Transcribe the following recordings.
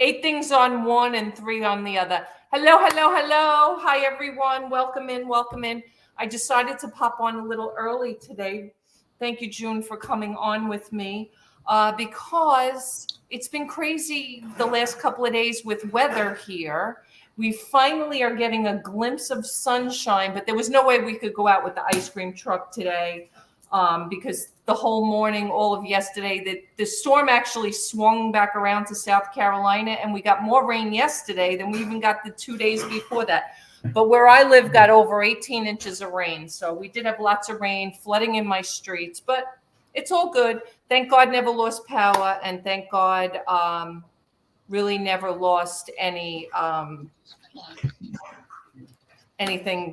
8 things on one and 3 on the other. Hello, hello, hello. Hi, everyone. Welcome in, welcome in. I decided to pop on a little early today. Thank you, June, for coming on with me because it's been crazy the last couple of days with weather here. We finally are getting a glimpse of sunshine, but there was no way we could go out with the ice cream truck today because the whole morning, all of yesterday, the storm actually swung back around to South Carolina, and we got more rain yesterday than we even got the 2 days before that. But where I live got over 18 inches of rain. So we did have lots of rain flooding in my streets, but it's all good. Thank God never lost power, and thank God really never lost anything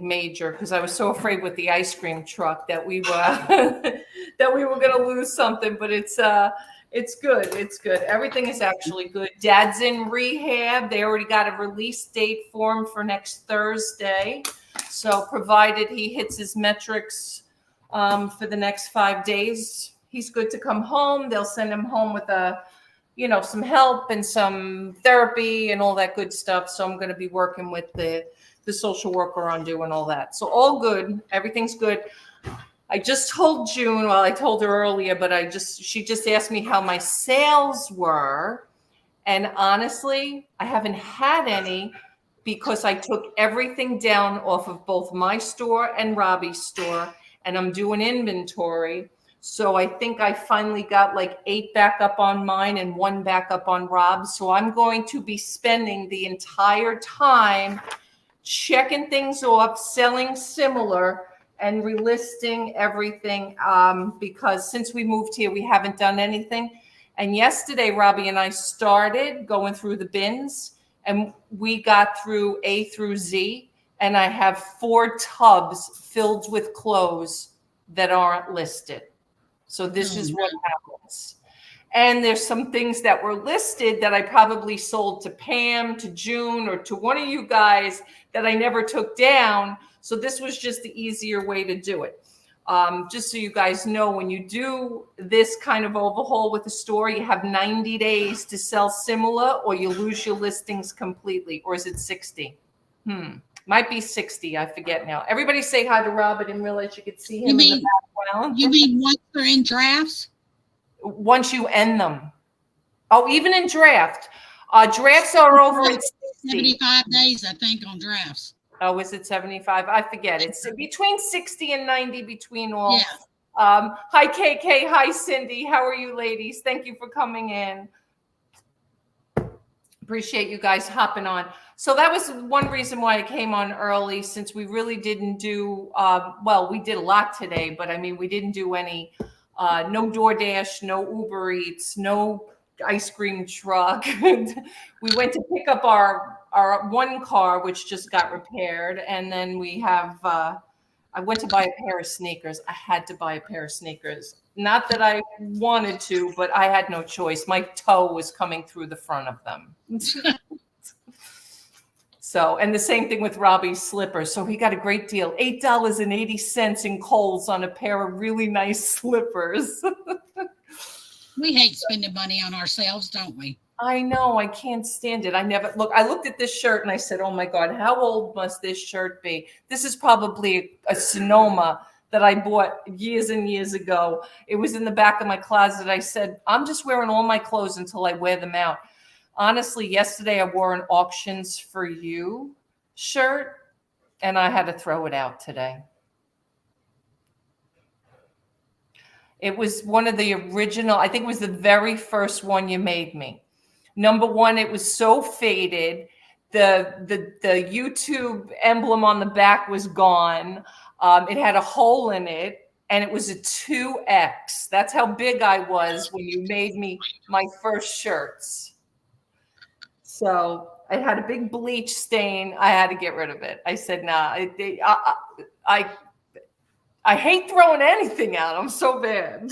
major, because I was so afraid with the ice cream truck that we were that we were going to lose something. But it's good. It's good. Everything is actually good. Dad's in rehab. They already got a release date for him for next Thursday. So provided he hits his metrics for the next 5 days, he's good to come home. They'll send him home with some help and some therapy and all that good stuff. So I'm going to be working with the social worker on doing all that. So all good. Everything's good. I just told June, well, I told her earlier, but she just asked me how my sales were. And honestly, I haven't had any because I took everything down off of both my store and Robbie's store, and I'm doing inventory. So I think I finally got like 8 back up on mine and 1 back up on Rob's. So I'm going to be spending the entire time checking things off, selling similar, and relisting everything because since we moved here, we haven't done anything. And yesterday, Robbie and I started going through the bins, and we got through A through Z, and I have 4 tubs filled with clothes that aren't listed. So this is what happens. And there's some things that were listed that I probably sold to Pam, to June, or to one of you guys that I never took down. So this was just the easier way to do it. Just so you guys know, when you do this kind of overhaul with a store, you have 90 days to sell similar, or you lose your listings completely. Or is it 60? Might be 60. I forget now. Everybody say hi to Rob. I didn't realize you could see him in the background. You mean once they're in drafts? Once you end them. Oh, even in draft. Drafts are over in 60. 75 days, I think, on drafts. Oh, is it 75? I forget. It's between 60 and 90 between all. Yeah. Hi, KK. Hi, Cindy. How are you, ladies? Thank you for coming in. Appreciate you guys hopping on. So that was one reason why I came on early, since we really didn't do, well, we did a lot today, but I mean, we didn't do any, no DoorDash, no Uber Eats, no ice cream truck. We went to pick up our one car, which just got repaired. And then we have, I went to buy a pair of sneakers. I had to buy a pair of sneakers. Not that I wanted to, but I had no choice. My toe was coming through the front of them. So, and the same thing with Robbie's slippers. So he got a great deal, $8.80 in Kohl's on a pair of really nice slippers. We hate spending money on ourselves, don't we? I know. I can't stand it. I looked at this shirt and I said, oh my God, how old must this shirt be? This is probably a Sonoma that I bought years and years ago. It was in the back of my closet. I said, I'm just wearing all my clothes until I wear them out. Honestly, yesterday I wore an Auctions for You shirt and I had to throw it out today. It was one of the original, I think it was the very first one you made me. Number one, it was so faded. The YouTube emblem on the back was gone. It had a hole in it, and it was a 2X. That's how big I was when you made me my first shirts. So it had a big bleach stain. I had to get rid of it. I said, nah, I hate throwing anything out. I'm so bad.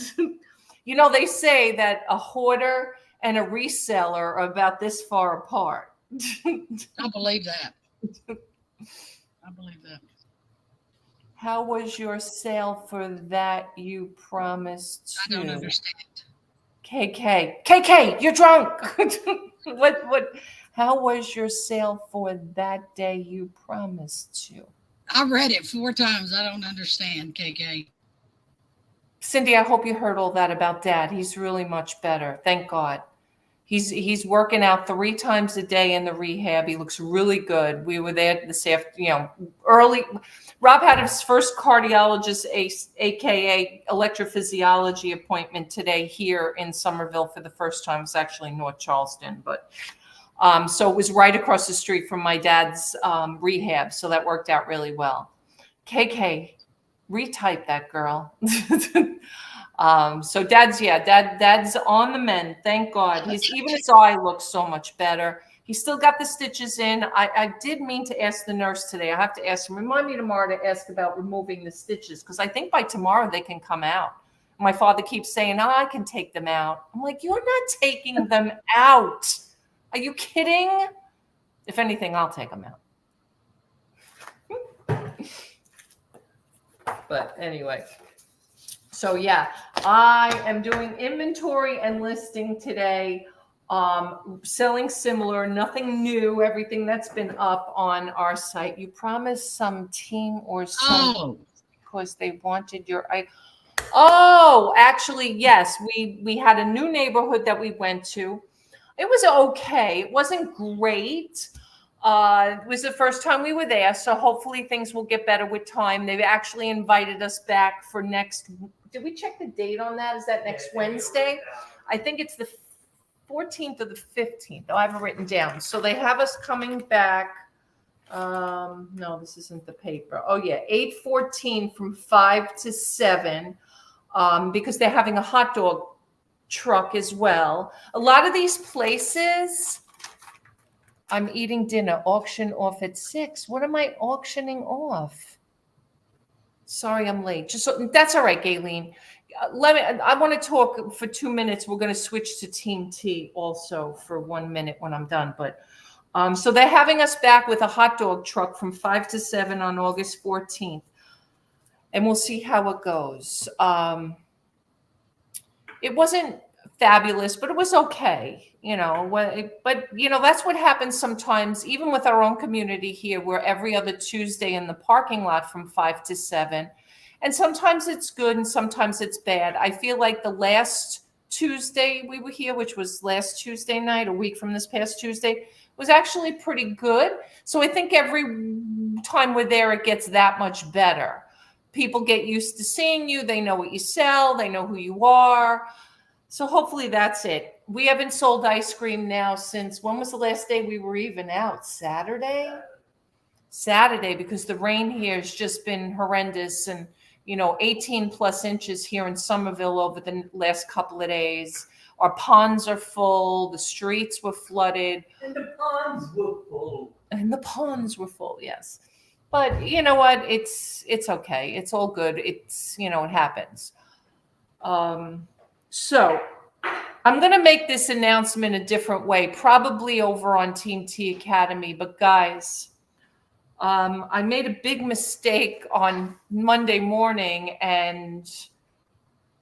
You know, they say that a hoarder and a reseller are about this far apart. I believe that. I believe that. How was your sale for that you promised to? I don't understand. KK, you're drunk. How was your sale for that day you promised to? I read it 4 times. I don't understand, KK. Cindy, I hope you heard all that about Dad. He's really much better. Thank God. He's working out 3 times a day in the rehab. He looks really good. We were there this afternoon, early. Rob had his first cardiologist, aka electrophysiology appointment today here in Summerville for the first time. It's actually North Charleston, but so it was right across the street from my dad's rehab. So that worked out really well. KK, retype that, girl. So dad's on the mend. Thank God. Even his eye looks so much better. He's still got the stitches in. I did mean to ask the nurse today. I have to ask him. Remind me tomorrow to ask about removing the stitches because I think by tomorrow they can come out. My father keeps saying, "Oh, I can take them out." I'm like, "You're not taking them out. Are you kidding?" If anything, I'll take them out. But anyway. So yeah, I am doing inventory and listing today, selling similar, nothing new, everything that's been up on our site. You promised some team or something because they wanted your Oh, actually, yes, we had a new neighborhood that we went to. It was okay. It wasn't great. It was the first time we were there, so hopefully things will get better with time. They've actually invited us back for next. Did we check the date on that? Is that next Wednesday? I think it's the 14th or the 15th. Oh, I have it written down. So they have us coming back. No, this isn't the paper. Oh yeah, 8/14 from 5 to 7, because they're having a hot dog truck as well. A lot of these places. I'm eating dinner. Auction off at 6. What am I auctioning off? Sorry, I'm late. That's all right, Gayleen. I want to talk for 2 minutes. We're going to switch to Team T also for 1 minute when I'm done. But so they're having us back with a hot dog truck from 5 to 7 on August 14th, and we'll see how it goes. It wasn't fabulous, but it was okay. But that's what happens sometimes, even with our own community here. We're every other Tuesday in the parking lot from 5 to 7. And sometimes it's good and sometimes it's bad. I feel like the last Tuesday we were here, which was last Tuesday night, a week from this past Tuesday, was actually pretty good. So I think every time we're there, it gets that much better. People get used to seeing you. They know what you sell. They know who you are. So hopefully that's it. We haven't sold ice cream now since, when was the last day we were even out? Saturday, because the rain here has just been horrendous, and 18 plus inches here in Summerville over the last couple of days. Our ponds are full. The streets were flooded. And the ponds were full. Yes. But you know what? It's okay. It's all good. It happens. So I'm going to make this announcement a different way, probably over on Team T Academy. But guys, I made a big mistake on Monday morning and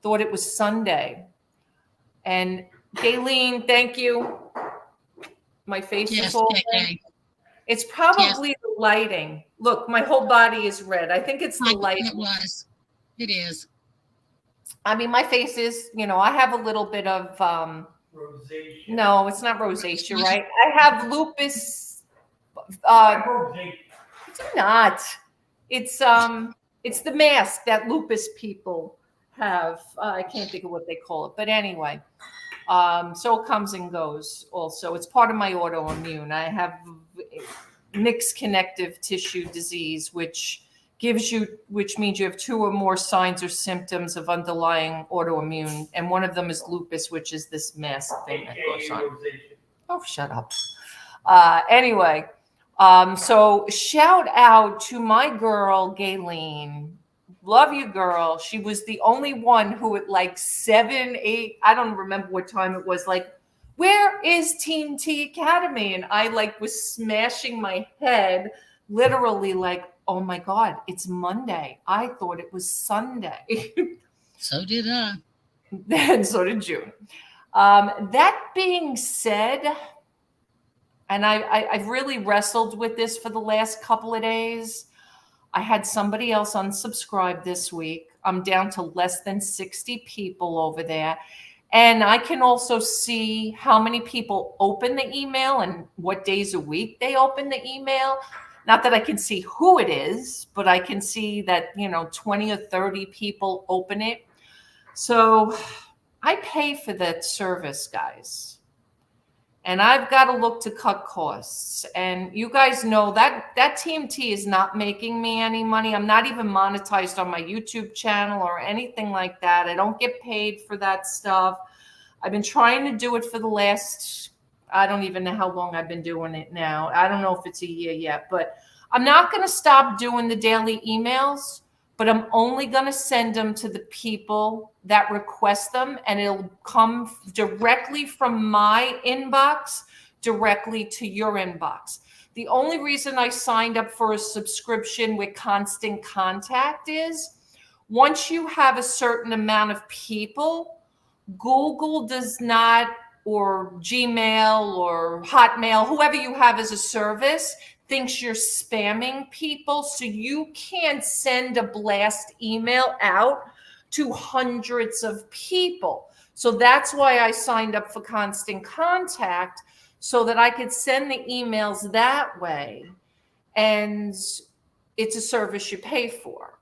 thought it was Sunday. And Gayleen, thank you. My face is all red. It's probably the lighting. Look, my whole body is red. I think it's the lighting. It is. I mean, my face is, I have a little bit of, Rosacea. No, it's not rosacea, right? I have lupus. It's not. It's the mask that lupus people have. I can't think of what they call it, but anyway. So it comes and goes also. It's part of my autoimmune. I have mixed connective tissue disease, which means you have 2 or more signs or symptoms of underlying autoimmune. And one of them is lupus, which is this mask thing that goes on. Oh, shut up. Anyway, so shout out to my girl, Gayleen. Love you, girl. She was the only one who at like 7, 8, I don't remember what time it was, like, where is Team T Academy? And I was smashing my head, literally like, oh my God, it's Monday. I thought it was Sunday. So did I. And so did June. That being said, And I've really wrestled with this for the last couple of days. I had somebody else unsubscribe this week. I'm down to less than 60 people over there. And I can also see how many people open the email and what days a week they open the email. Not that I can see who it is, but I can see that, 20 or 30 people open it. So I pay for that service, guys. And I've got to look to cut costs. And you guys know that TMT is not making me any money. I'm not even monetized on my YouTube channel or anything like that. I don't get paid for that stuff. I've been trying to do it for the last, I don't even know how long I've been doing it now. I don't know if it's a year yet, but I'm not going to stop doing the daily emails, but I'm only going to send them to the people that request them, and it'll come directly from my inbox directly to your inbox. The only reason I signed up for a subscription with Constant Contact is once you have a certain amount of people, Google does not, or Gmail or Hotmail, whoever you have as a service, thinks you're spamming people. So you can't send a blast email out to hundreds of people. So that's why I signed up for Constant Contact, so that I could send the emails that way. And it's a service you pay for.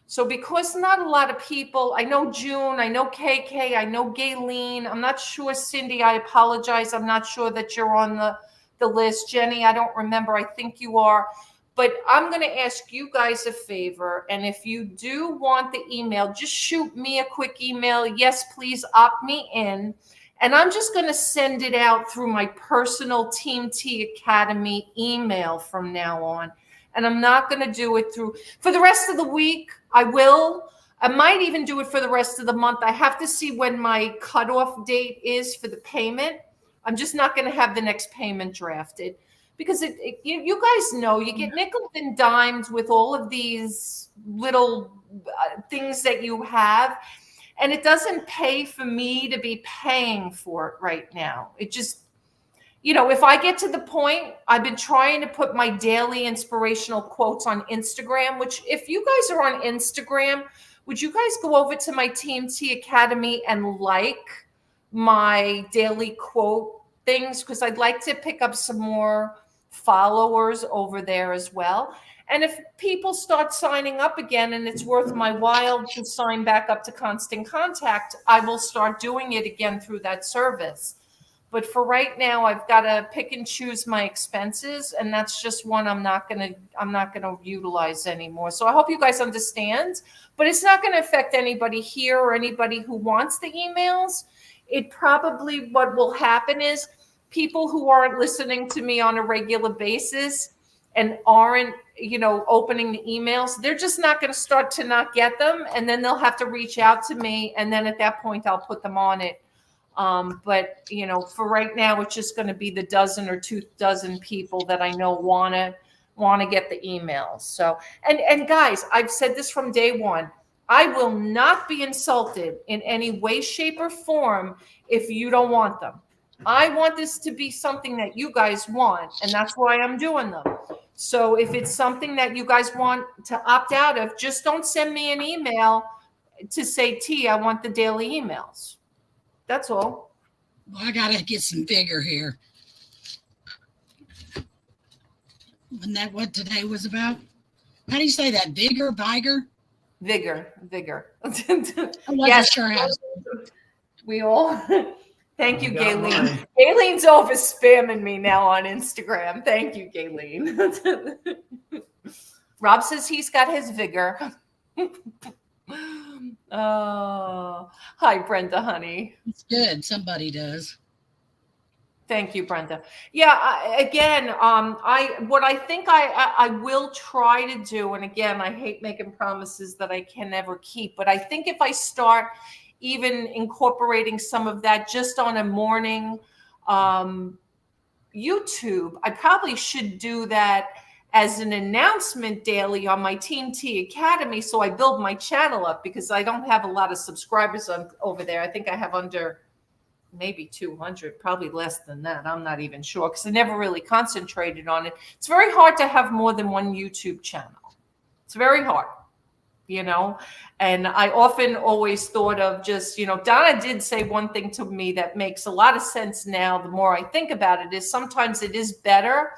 So because not a lot of people, I know June, I know KK, I know Gayleen, I'm not sure, Cindy, I apologize. I'm not sure that you're on the list. Jenny, I don't remember. I think you are. But I'm going to ask you guys a favor. And if you do want the email, just shoot me a quick email. Yes, please opt me in. And I'm just going to send it out through my personal Team T Academy email from now on. And I'm not going to do it through, for the rest of the week, I will. I might even do it for the rest of the month. I have to see when my cutoff date is for the payment. I'm just not going to have the next payment drafted, because you guys know, you get nickel and dimes with all of these little things that you have, and it doesn't pay for me to be paying for it right now. It just, if I get to the point, I've been trying to put my daily inspirational quotes on Instagram, which if you guys are on Instagram, would you guys go over to my Team T Academy and like my daily quote things? Because I'd like to pick up some more followers over there as well. And if people start signing up again and it's worth my while to sign back up to Constant Contact, I will start doing it again through that service. But for right now, I've got to pick and choose my expenses, and that's just one I'm not gonna utilize anymore. So I hope you guys understand. But it's not going to affect anybody here or anybody who wants the emails. It probably, what will happen is people who aren't listening to me on a regular basis and aren't, opening the emails, they're just not going to start to not get them, and then they'll have to reach out to me, and then at that point I'll put them on it. But for right now, it's just going to be the dozen or 24 people that I know want to get the emails. So, and guys, I've said this from day one. I will not be insulted in any way, shape, or form if you don't want them. I want this to be something that you guys want, and that's why I'm doing them. So if it's something that you guys want to opt out of, just don't send me an email to say, T, I want the daily emails. That's all. Well, I got to get some vigor here. Isn't that what today was about? How do you say that? Vigor? Vigor. I wasn't Yes. sure how. We all. Thank you, Gayleen. Gayleen's over spamming me now on Instagram. Thank you, Gayleen. Rob says he's got his vigor. Oh, hi, Brenda, honey. It's good. Somebody does. Thank you, Brenda. Yeah, again, what I think I will try to do, and again, I hate making promises that I can never keep, but I think if I start even incorporating some of that just on a morning YouTube, I probably should do that as an announcement daily on my Team T Academy, so I build my channel up, because I don't have a lot of subscribers over there. I think I have under maybe 200, probably less than that. I'm not even sure because I never really concentrated on it. It's very hard to have more than one YouTube channel. It's very hard, you know, and I often always thought of just, you know, Donna did say one thing to me that makes a lot of sense now. The more I think about it is sometimes it is better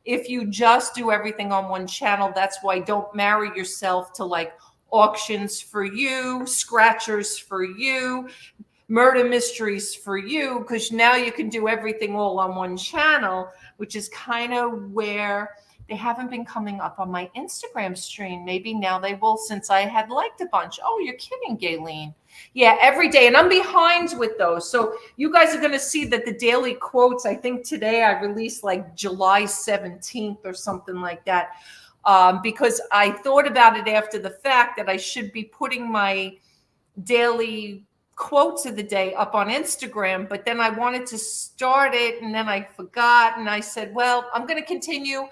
if you just do everything on one channel. That's why don't marry yourself to like auctions for you, scratchers for you, murder mysteries for you, because now you can do everything all on one channel, which is kind of where they haven't been coming up on my Instagram stream. Maybe now they will, since I had liked a bunch. Oh, you're kidding, Gayleen. Yeah, every day. And I'm behind with those. So you guys are going to see that the daily quotes, I think today I released like July 17th or something like that. Because I thought about it after the fact that I should be putting my daily quotes of the day up on Instagram, but then I wanted to start it and then I forgot. And I said, well, I'm going to continue.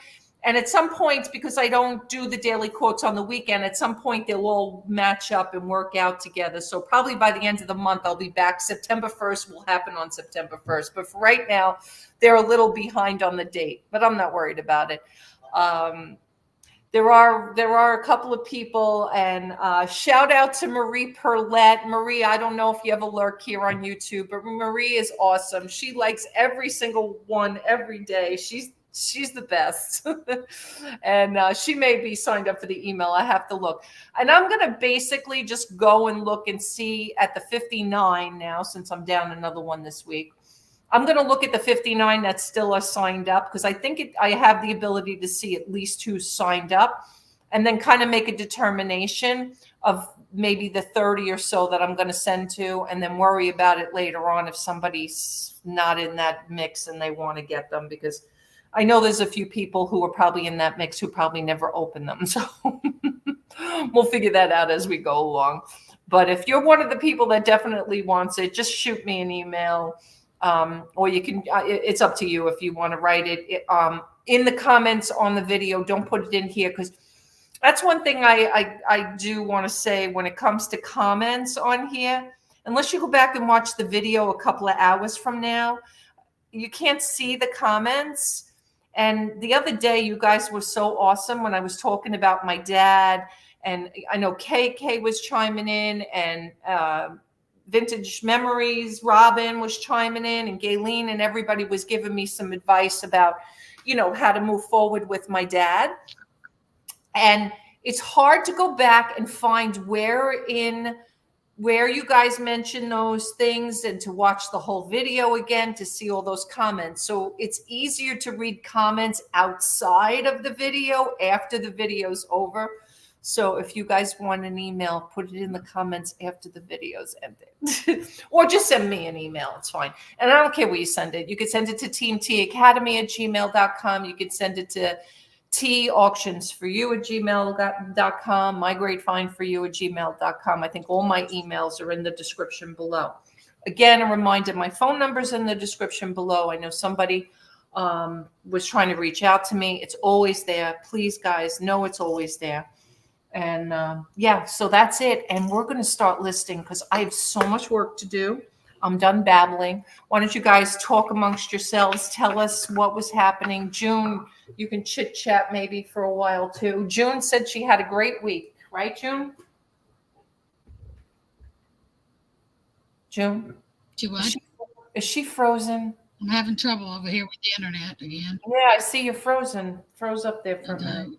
And at some point, because I don't do the daily quotes on the weekend, at some point they'll all match up and work out together. So probably by the end of the month, I'll be back. September 1st will happen on September 1st. But for right now, they're a little behind on the date, but I'm not worried about it. There are a couple of people, and shout out to Marie Perlette. Marie, I don't know if you have a lurk here on YouTube, but Marie is awesome. She likes every single one every day. She's the best. And she may be signed up for the email. I have to look. And I'm going to basically just go and look and see at the 59 now, since I'm down another one this week. I'm going to look at the 59 that still are signed up, because I think I have the ability to see at least who's signed up, and then kind of make a determination of maybe the 30 or so that I'm going to send to, and then worry about it later on if somebody's not in that mix and they want to get them, because I know there's a few people who are probably in that mix who probably never open them. So we'll figure that out as we go along. But if you're one of the people that definitely wants it, just shoot me an email. Or you can, it's up to you if you want to write it in the comments on the video. Don't put it in here, because that's one thing I do want to say when it comes to comments on here. Unless you go back and watch the video a couple of hours from now, you can't see the comments. And the other day, you guys were so awesome when I was talking about my dad, and I know KK was chiming in, and Vintage Memories, Robin was chiming in, and Gayleen, and everybody was giving me some advice about, you know, how to move forward with my dad. And it's hard to go back and find where you guys mention those things and to watch the whole video again to see all those comments. So it's easier to read comments outside of the video after the video's over. So if you guys want an email, put it in the comments after the video's ended. Or just send me an email. It's fine. And I don't care where you send it. You could send it to teamtacademy@gmail.com. You could send it to tauctionsforyou@gmail.com, mygreatfindforyou@gmail.com. I think all my emails are in the description below. Again, a reminder, my phone number's in the description below. I know somebody was trying to reach out to me. It's always there. Please, guys, know it's always there. And yeah, so that's it. And we're going to start listing, because I have so much work to do. I'm done babbling. Why don't you guys talk amongst yourselves? Tell us what was happening. June, you can chit chat maybe for a while too. June said she had a great week, right, June? June? She what? Is she frozen? I'm having trouble over here with the internet again. Yeah, I see you frozen. Froze up there for a minute.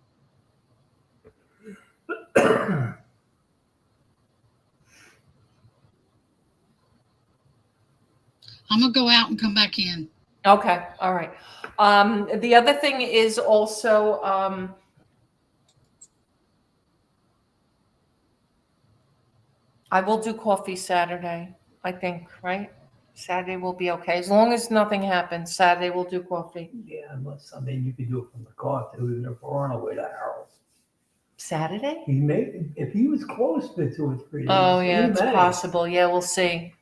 I'm going to go out and come back in. Okay. All right. The other thing is also, I will do coffee Saturday, I think, right? Saturday will be okay. As long as nothing happens, Saturday we'll do coffee. Yeah, unless, I mean, you could do it from the car too, even if we're on our way to Harold. Saturday? He may, if he was close to 2 or 3 days. Oh, yeah, he it's may. possible. Yeah, we'll see.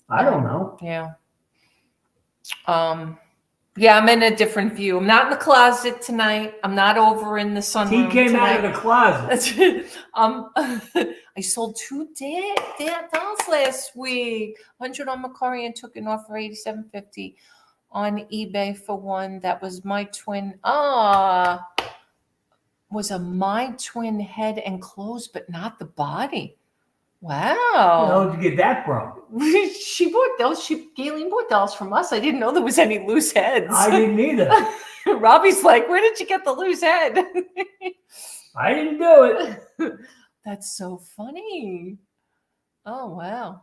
I don't know. Yeah. Yeah, I'm in a different view. I'm not in the closet tonight. I'm not over in the sunroom He came tonight. out of the closet. That's it. I sold 2 dolls last week. 100 on Macquarie and took an offer $87.50 on eBay for one that was my twin. Was a my twin head and clothes, but not the body. Where the Wow. hell did you get that from? She bought those. Galen bought dolls from us. I didn't know there was any loose heads. I didn't either. Robbie's like, where did you get the loose head? I didn't do it. That's so funny. Oh, wow.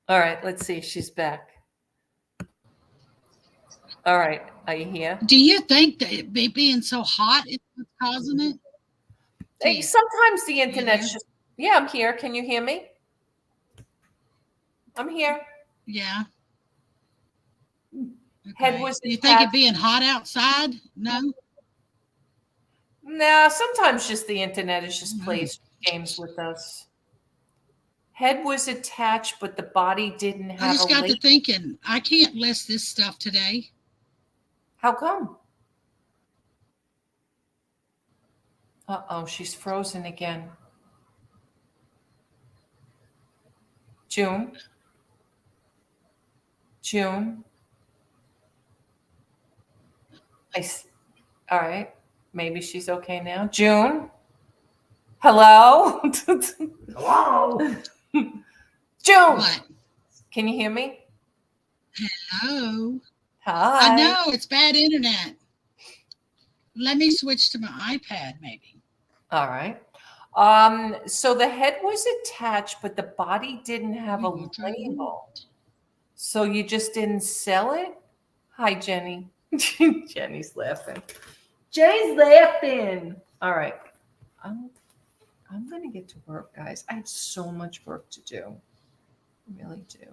All right, let's see. She's back. All right, are you here? Do you think that it being so hot is what's causing it? Hey, sometimes the internet's there? just, yeah, I'm here. Can you hear me? I'm here. Yeah. Head was Do you think it attached. being hot outside? No. Nah, sometimes just the internet is just plays games with us. Head was attached, but the body didn't have I just a got to label. thinking, I can't list this stuff today. How come? Uh-oh, she's frozen again. June? All right. Maybe she's okay now. June? Hello? Hello? June! What? Can you hear me? Hello. Hi. I know it's bad internet. Let me switch to my iPad, maybe. All right. So the head was attached, but the body didn't have a label. So you just didn't sell it? Hi, Jenny. Jenny's laughing. Jenny's laughing. All right. I'm gonna get to work, guys. I have so much work to do. I really do.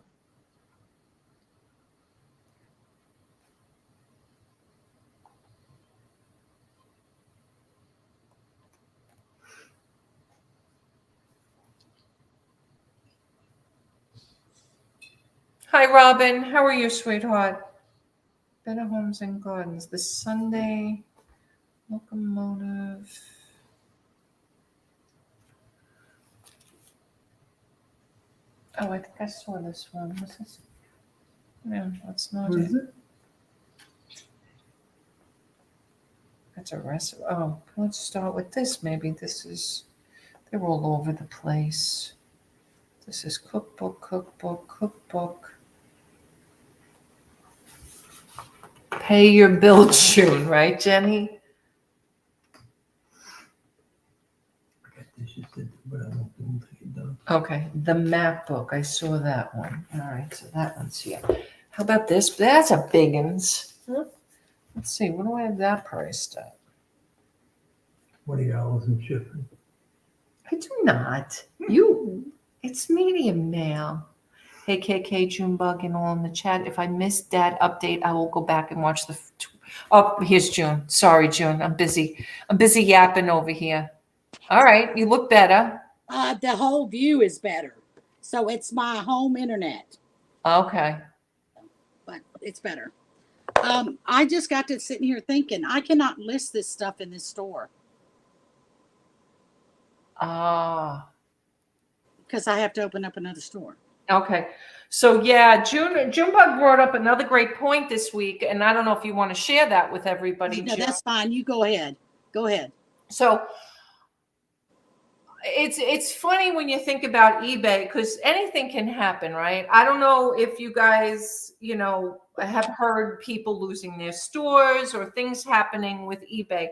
Hi, Robin. How are you, sweetheart? Better Homes and Gardens. The Sunday locomotive. Oh, I think I saw this one. What's this? No, that's not What it. is it? That's a recipe. Oh, let's start with this. Maybe this is, they're all over the place. This is cookbook. Pay your bill, June, right, Jenny? I got this, you said, but I don't think it does. Okay, the map book. I saw that one. All right, so that one's here. How about this? That's a big uns. Let's see. What do I have that priced at? $20 in shipping. I do not. It's medium mail. Hey, KK, Junebug, and all in the chat. If I missed that update, I will go back and watch the. Oh, here's June. Sorry, June. I'm busy. I'm busy yapping over here. All right, you look better. The whole view is better. So it's my home internet, Okay. but it's better. I just got to sitting here thinking, I cannot list this stuff in this store Ah. because I have to open up another store. Okay. So yeah, Junebug brought up another great point this week, and I don't know if you want to share that with everybody. No, June. that's fine. You go ahead. Go ahead. So it's funny when you think about eBay because anything can happen, right? I don't know if you guys, have heard people losing their stores or things happening with eBay.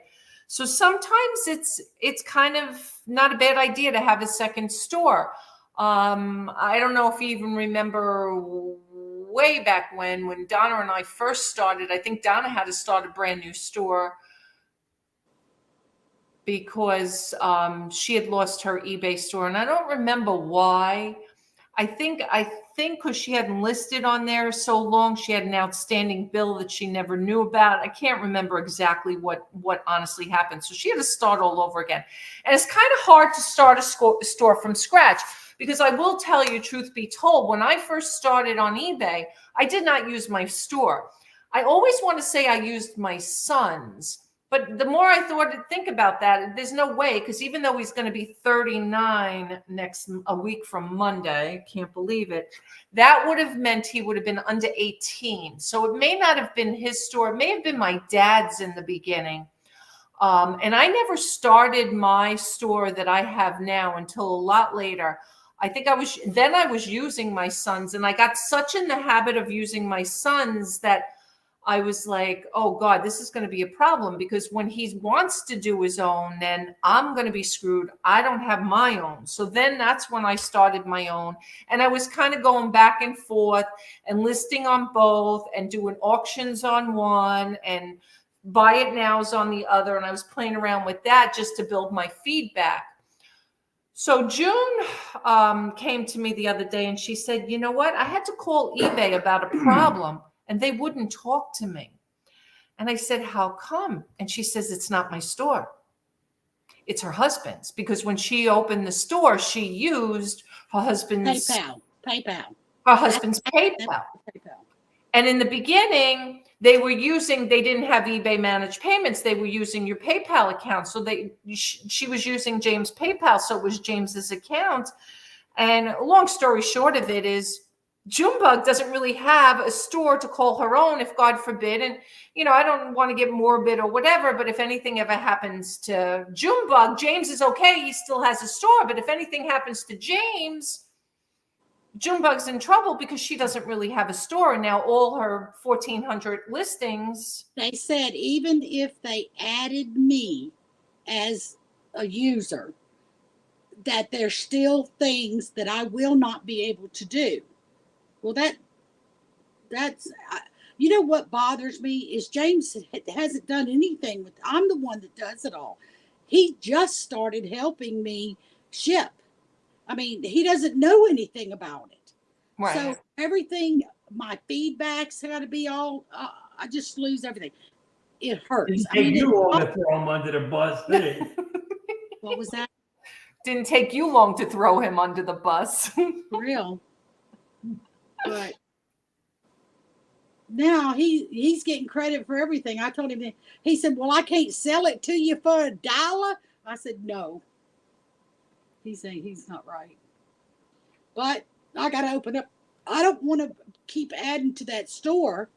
So sometimes it's kind of not a bad idea to have a second store. I don't know if you even remember way back when Donna and I first started. I think Donna had to start a brand new store because she had lost her eBay store, and I don't remember why. I think because she hadn't listed on there so long, she had an outstanding bill that she never knew about. I can't remember exactly what honestly happened. So she had to start all over again. And it's kind of hard to start a store from scratch because I will tell you, truth be told, when I first started on eBay, I did not use my store. I always want to say I used my son's, but the more I think about that, there's no way, because even though he's going to be 39 a week from Monday, can't believe it, that would have meant he would have been under 18. So it may not have been his store. It may have been my dad's in the beginning. And I never started my store that I have now until a lot later. I think I was using my son's, and I got such in the habit of using my son's that I was like, oh God, this is going to be a problem, because when he wants to do his own, then I'm going to be screwed. I don't have my own. So then that's when I started my own. And I was kind of going back and forth and listing on both and doing auctions on one and buy it nows on the other. And I was playing around with that just to build my feedback. So June came to me the other day and she said, you know what? I had to call eBay about a problem and they wouldn't talk to me. And I said, how come? And she says, it's not my store. It's her husband's, because when she opened the store, she used her husband's PayPal. Her husband's PayPal. And in the beginning, they didn't have eBay managed payments. They were using your PayPal account. So she was using James' PayPal. So it was James's account. And long story short of it is, Junebug doesn't really have a store to call her own, if God forbid. And, I don't want to get morbid or whatever, but if anything ever happens to Junebug, James is okay. He still has a store. But if anything happens to James, Junebug's in trouble because she doesn't really have a store. And now all her 1,400 listings. They said even if they added me as a user, that there's still things that I will not be able to do. Well, that's what bothers me is James hasn't done anything with. I'm the one that does it all. He just started helping me ship. I mean, he doesn't know anything about it. Right. So everything, my feedback's got to be all. I just lose everything. It hurts. Didn't take you long to throw him under the bus, did it? What was that? Didn't take you long to throw him under the bus. For real. But now he's getting credit for everything. I told him that. He said, well, I can't sell it to you for $1. I said, no. He's saying he's not right. But I got to open up. I don't want to keep adding to that store.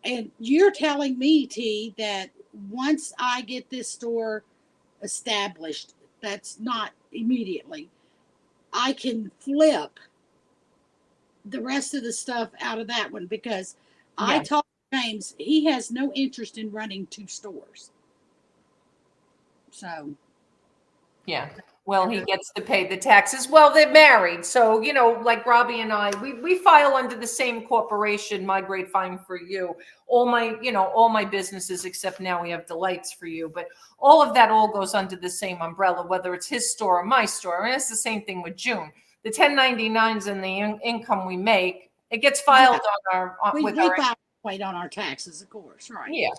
And you're telling me, T, that once I get this store established, that's not immediately, I can flip the rest of the stuff out of that one, because I told James he has no interest in running 2 stores. So. Yeah. Well, he gets to pay the taxes. Well, they're married. So, like Robbie and I, we file under the same corporation, My Great Find for You. All my businesses, except now we have Delights for You. But all of that all goes under the same umbrella, whether it's his store or my store. And it's the same thing with June. The 1099s and the income we make, it gets filed on our taxes, of course, right? Yeah.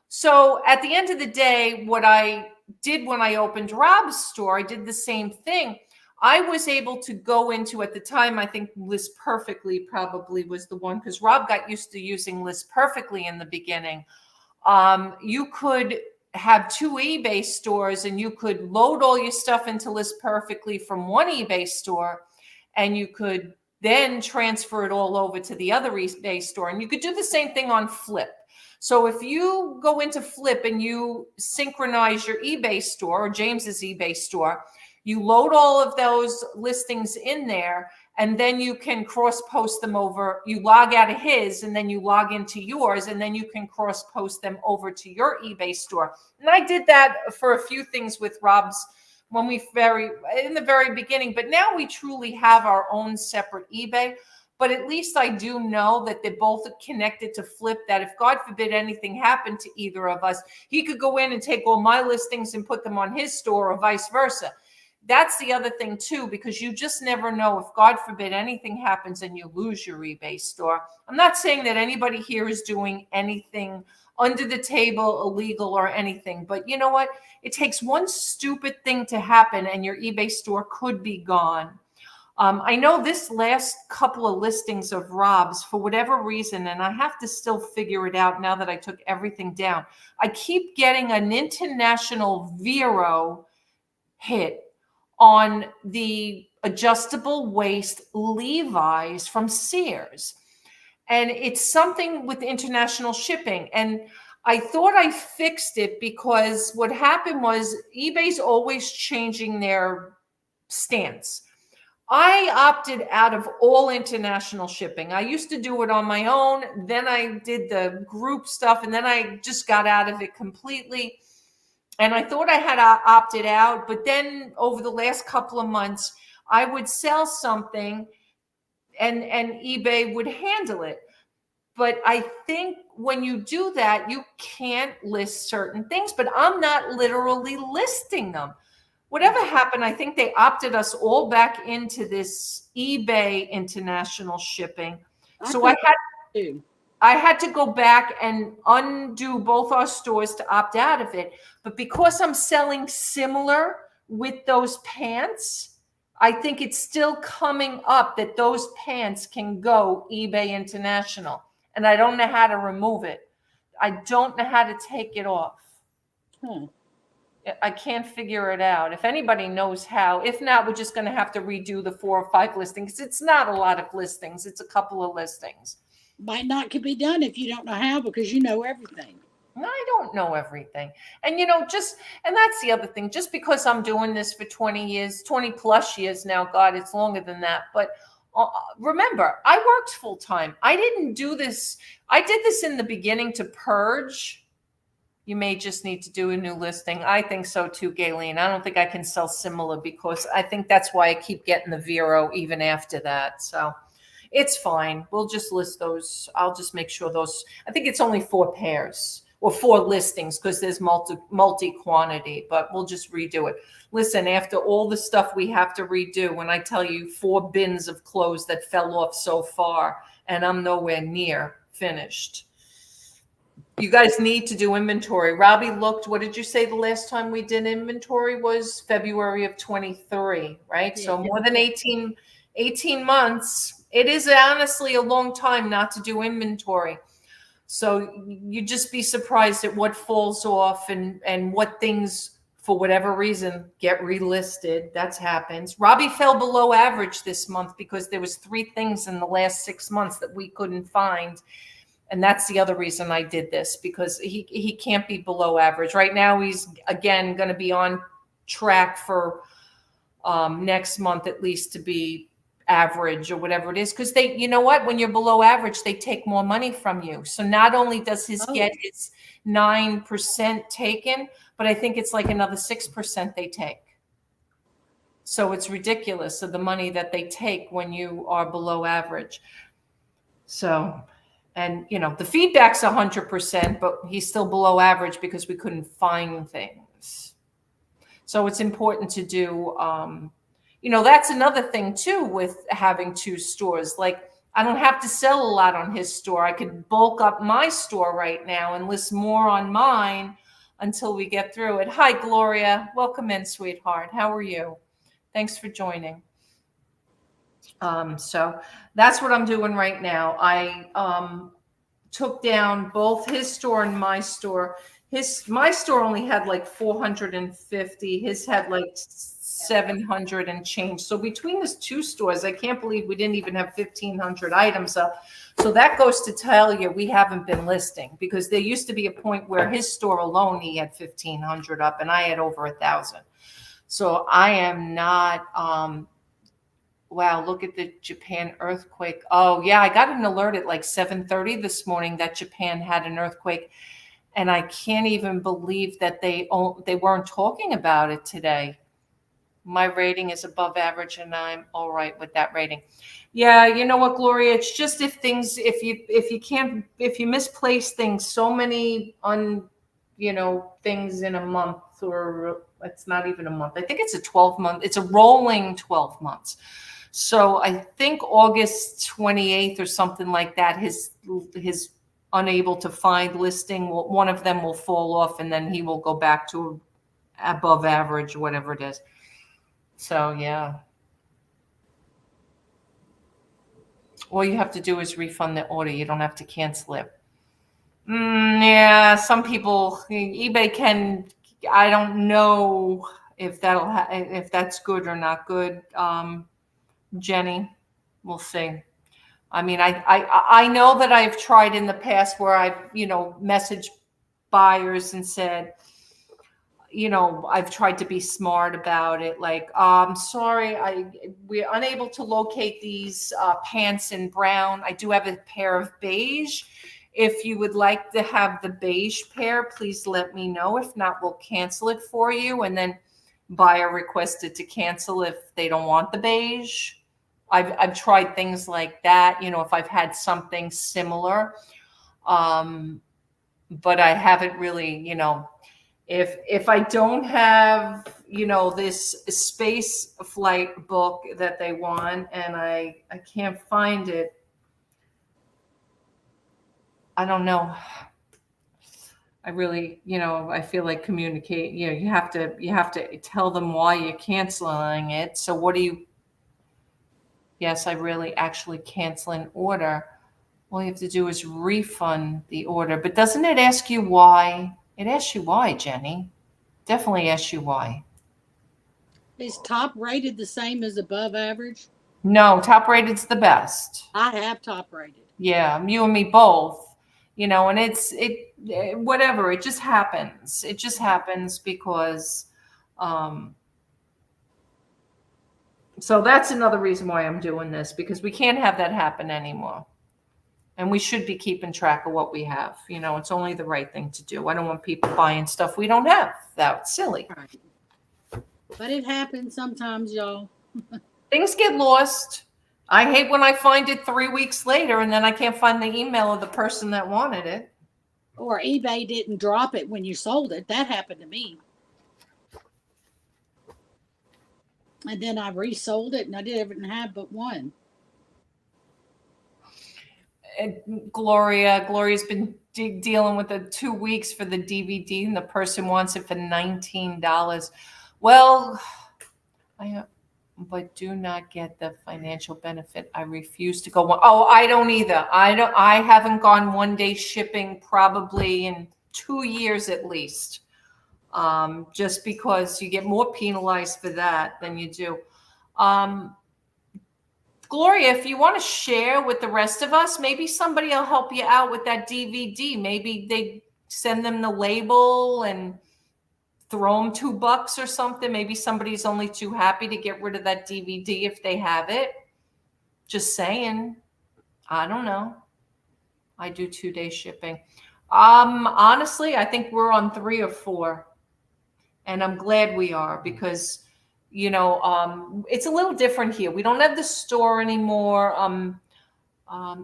So at the end of the day, what I did when I opened Rob's store, I did the same thing. I was able to go into, at the time, I think List Perfectly probably was the one, because Rob got used to using List Perfectly in the beginning. You could have 2 eBay stores and you could load all your stuff into List Perfectly from one eBay store, and you could then transfer it all over to the other eBay store. And you could do the same thing on Flip. So if you go into Flip and you synchronize your eBay store or James's eBay store, you load all of those listings in there, and then you can cross-post them over. You log out of his, and then you log into yours, and then you can cross-post them over to your eBay store. And I did that for a few things with Rob's in the very beginning, but now we truly have our own separate eBay. But at least I do know that they're both connected to Flip, that if God forbid anything happened to either of us, he could go in and take all my listings and put them on his store, or vice versa. That's the other thing too, because you just never know if God forbid anything happens and you lose your eBay store. I'm not saying that anybody here is doing anything under the table, illegal or anything, but you know what? It takes one stupid thing to happen and your eBay store could be gone. I know this last couple of listings of Rob's, for whatever reason, and I have to still figure it out now that I took everything down, I keep getting an international Vero hit on the adjustable waist Levi's from Sears. And it's something with international shipping. And I thought I fixed it because what happened was eBay's always changing their stance. I opted out of all international shipping. I used to do it on my own. Then I did the group stuff, and then I just got out of it completely. And I thought I had opted out, but then over the last couple of months, I would sell something and eBay would handle it. But I think when you do that, you can't list certain things, but I'm not literally listing them. Whatever happened, I think they opted us all back into this eBay international shipping. So I had to go back and undo both our stores to opt out of it. But because I'm selling similar with those pants, I think it's still coming up that those pants can go eBay international. And I don't know how to remove it. I don't know how to take it off. I can't figure it out. If anybody knows how, if not, we're just going to have to redo the 4 or 5 listings. It's not a lot of listings. It's a couple of listings. Might not could be done if you don't know how, because you know everything. I don't know everything. And, and that's the other thing, just because I'm doing this for 20 years, 20 plus years now, God, it's longer than that. But remember, I worked full time. I didn't do this. I did this in the beginning to purge. You may just need to do a new listing. I think so too, Gayleen. I don't think I can sell similar because I think that's why I keep getting the Vero even after that. So it's fine. We'll just list those. I'll just make sure those, I think it's only 4 pairs or 4 listings because there's multi quantity, but we'll just redo it. Listen, after all the stuff we have to redo, when I tell you 4 bins of clothes that fell off so far, and I'm nowhere near finished. You guys need to do inventory. Robbie looked, what did you say the last time we did inventory was? February of 23, right? Yeah. So more than 18 months. It is honestly a long time not to do inventory. So you just be surprised at what falls off and what things, for whatever reason, get relisted. That happens. Robbie fell below average this month because there was 3 things in the last 6 months that we couldn't find. And that's the other reason I did this, because he can't be below average. Right now, he's, again, going to be on track for next month at least to be average or whatever it is. Because they, you know what? When you're below average, they take more money from you. So not only does get his 9% taken, but I think it's like another 6% they take. So it's ridiculous of the money that they take when you are below average. So... And, the feedback's 100%, but he's still below average because we couldn't find things. So it's important to do, that's another thing too with having 2 stores. Like, I don't have to sell a lot on his store. I could bulk up my store right now and list more on mine until we get through it. Hi, Gloria. Welcome in, sweetheart. How are you? Thanks for joining. So that's what I'm doing right now. I took down both his store and my store. My store only had like 450. His had like 700 and change. So between these 2 stores, I can't believe we didn't even have 1,500 items up. So that goes to tell you we haven't been listing, because there used to be a point where his store alone, he had 1,500 up and I had over 1,000. So I am not, wow, look at the Japan earthquake. Oh, yeah, I got an alert at like 7:30 this morning that Japan had an earthquake. And I can't even believe that they weren't talking about it today. My rating is above average and I'm all right with that rating. Yeah, you know what, Gloria? It's just if you misplace things, so many things in a month, or it's not even a month. I think it's a 12-month. It's a rolling 12 months. So I think August 28th or something like that, his unable to find listing, one of them will fall off and then he will go back to above average, whatever it is. So, yeah. All you have to do is refund the order. You don't have to cancel it. Yeah, some people, eBay can, I don't know if if that's good or not good. Jenny, we'll see. I mean, I know that I've tried in the past where I've, messaged buyers and said, I've tried to be smart about it. Like, sorry, we're unable to locate these pants in brown. I do have a pair of beige. If you would like to have the beige pair, please let me know. If not, we'll cancel it for you. And then buyer requested to cancel if they don't want the beige. I've tried things like that, if I've had something similar. But I haven't really, if I don't have, this space flight book that they want and I can't find it, I don't know. I really, I feel like communicate, you have to tell them why you're canceling it. So what do you, yes, I really actually cancel an order. All you have to do is refund the order. But doesn't it ask you why? It asks you why, Jenny. Definitely asks you why. Is top rated the same as above average? No, top rated's the best. I have top rated. Yeah, you and me both. And whatever, it just happens. It just happens because so that's another reason why I'm doing this, because we can't have that happen anymore. And we should be keeping track of what we have. It's only the right thing to do. I don't want people buying stuff we don't have. That's silly. Right. But it happens sometimes, y'all. Things get lost. I hate when I find it 3 weeks later and then I can't find the email of the person that wanted it. Or eBay didn't drop it when you sold it. That happened to me. And then I resold it and I didn't have but one. Gloria's been dealing with the 2 weeks for the DVD and the person wants it for $19. Well, but do not get the financial benefit. I refuse to go. Oh, I don't either. I haven't gone 1 day shipping probably in 2 years at least. Just because you get more penalized for that than you do. Gloria, if you want to share with the rest of us, maybe somebody will help you out with that DVD. Maybe they send them the label and throw them $2 or something. Maybe somebody's only too happy to get rid of that DVD if they have it. Just saying. I don't know. I do 2 day shipping. Honestly, I think we're on 3 or 4. And I'm glad we are because, it's a little different here. We don't have the store anymore.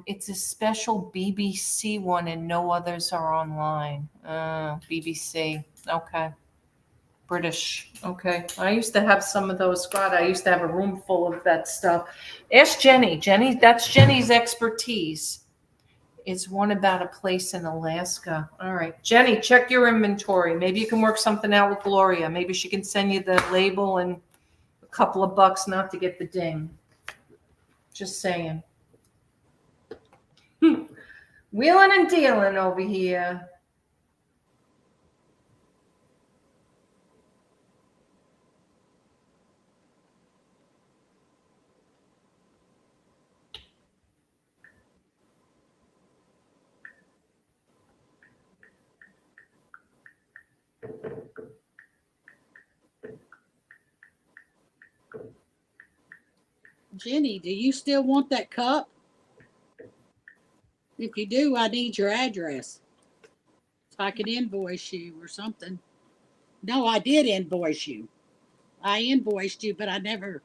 It's a special BBC one and no others are online. BBC. Okay. British. Okay. I used to have some of those. God, I used to have a room full of that stuff. Ask Jenny. That's Jenny's expertise. It's one about a place in Alaska. All right. Jenny, check your inventory. Maybe you can work something out with Gloria. Maybe she can send you the label and a couple of bucks not to get the ding. Just saying. Wheeling and dealing over here. Jenny, do you still want that cup? If you do, I need your address. So I can invoice you or something. No, I did invoice you. I invoiced you, but I never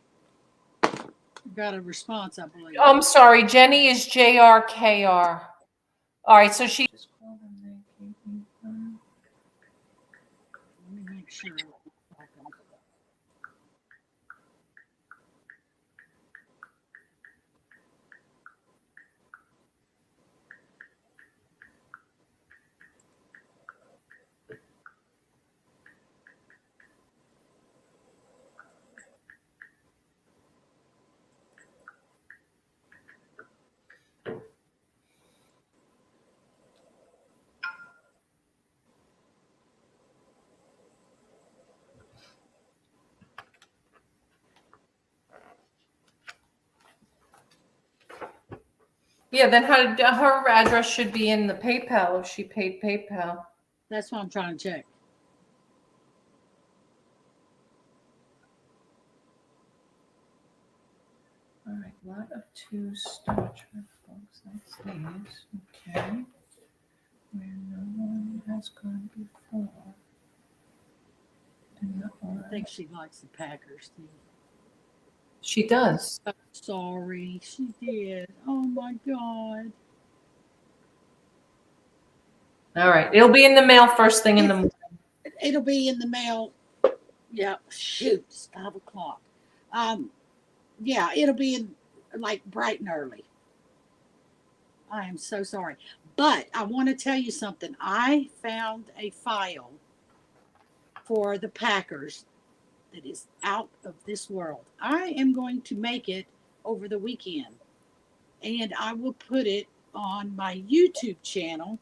got a response, I believe. I'm sorry. Jenny is JRKR. All right. So she. Let me make sure. Yeah, then her address should be in the PayPal if she paid PayPal. That's what I'm trying to check. All right, lot of 2 Star Trek books. That's these. Okay. Where no one has gone before. I think she likes the Packers thing. She does. I'm sorry, she did. Oh my God. All right. It'll be in the mail first thing in the morning. It'll be in the mail. Yeah, shoot, it's 5:00. Yeah, it'll be in like bright and early. I am so sorry. But I want to tell you something. I found a file for the Packers that is out of this world. I am going to make it over the weekend, and I will put it on my YouTube channel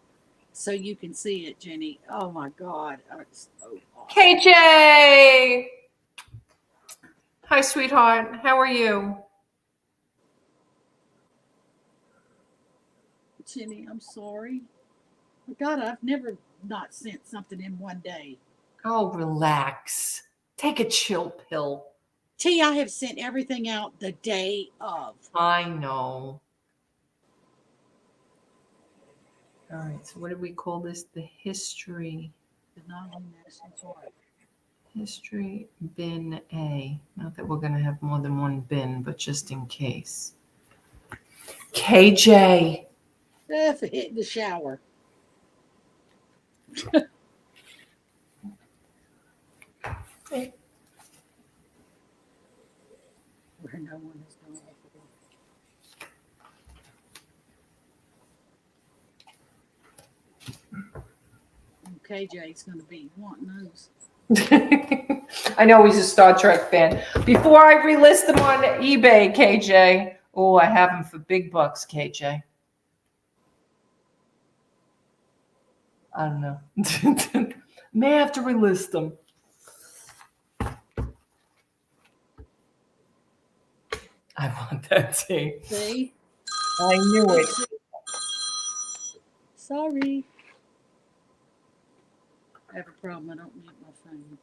so you can see it, Jenny. Oh my God. It's so awesome. KJ! Hi, sweetheart. How are you? Jenny, I'm sorry. Oh God, I've never not sent something in one day. Oh, relax. Take a chill pill. T, I have sent everything out the day of. I know. All right, so what did we call this? The history. The non-national park. History bin A. Not that we're going to have more than one bin, but just in case. KJ. If it hit the shower. Where no one has gone before. KJ's going to be wanting those. I know he's a Star Trek fan. Before I relist them on eBay, KJ. Oh, I have them for big bucks, KJ. I don't know. May have to relist them. I want that tea. See? I knew it. Sorry. I have a problem. I don't mute my phone.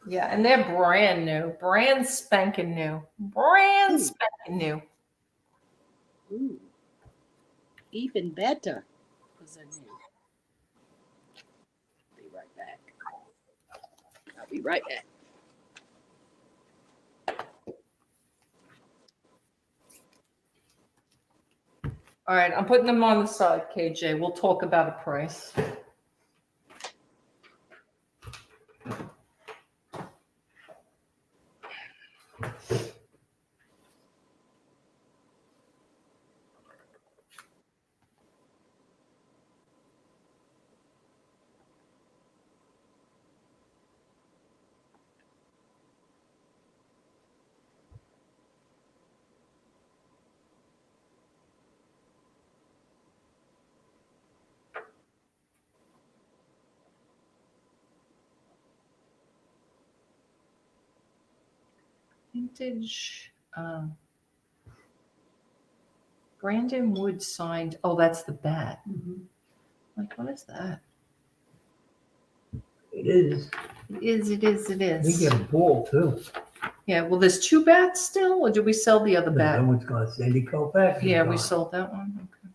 Yeah, and they're brand new. Brand spanking new. Brand Ooh. spanking new. Ooh. Even better. Because they're new. Be right back. I'll be right back. All right, I'm putting them on the side, KJ. We'll talk about a price. Vintage. Brandon Wood signed. Oh, that's the bat. Like, what is that? It is. It is, it is, it We is. get a ball too. Yeah, well, there's 2 bats still, or did we sell the other bat? No one's gonna say they go back. Yeah, we sold that one. Okay.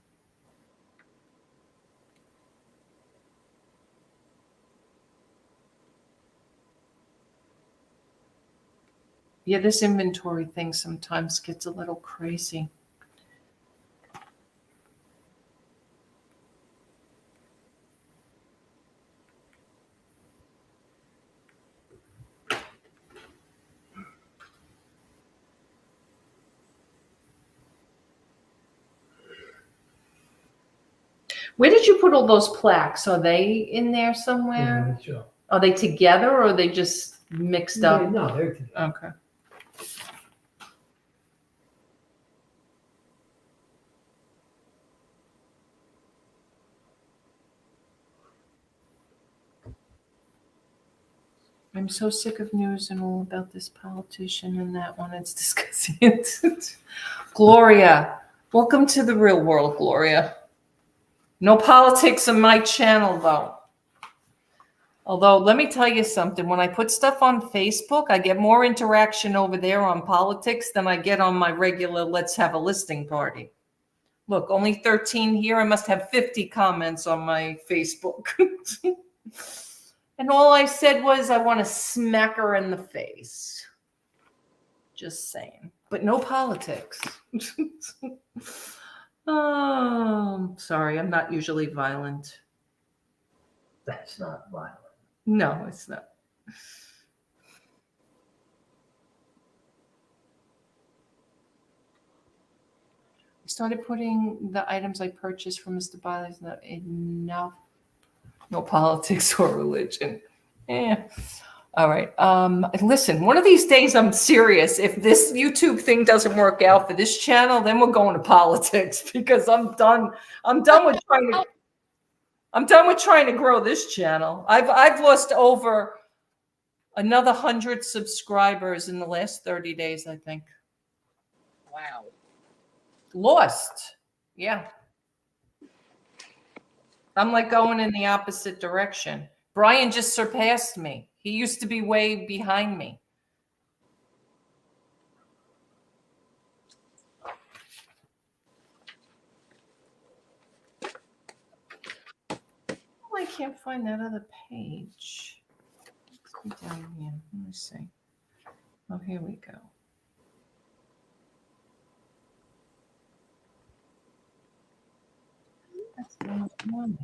Yeah, this inventory thing sometimes gets a little crazy. Where did you put all those plaques? Are they in there somewhere? Sure. Are they together or are they just mixed Yeah, up? no, they're together. Okay. I'm so sick of news and all about this politician and that one. It's disgusting. Gloria, welcome to the real world, Gloria. No politics on my channel, though. Although, let me tell you something. When I put stuff on Facebook, I get more interaction over there on politics than I get on my regular Let's Have a Listing Party. Look, only 13 here. I must have 50 comments on my Facebook. And all I said was, I want to smack her in the face. Just saying. But no politics. Oh, sorry. I'm not usually violent. That's not violent. No, it's not. I started putting the items I purchased from Mr. Byers. Enough. No politics or religion. All right. Listen, one of these days I'm serious. If this YouTube thing doesn't work out for this channel, then we're going to politics because I'm done. I'm done with trying to grow this channel. I've lost over another 100 subscribers in the last 30 days, I think. Wow. Lost. Yeah. I'm like going in the opposite direction. Brian just surpassed me. He used to be way behind me. Oh, I can't find that other page. Let's go down here. Let me see. Oh, here we go. That's not one.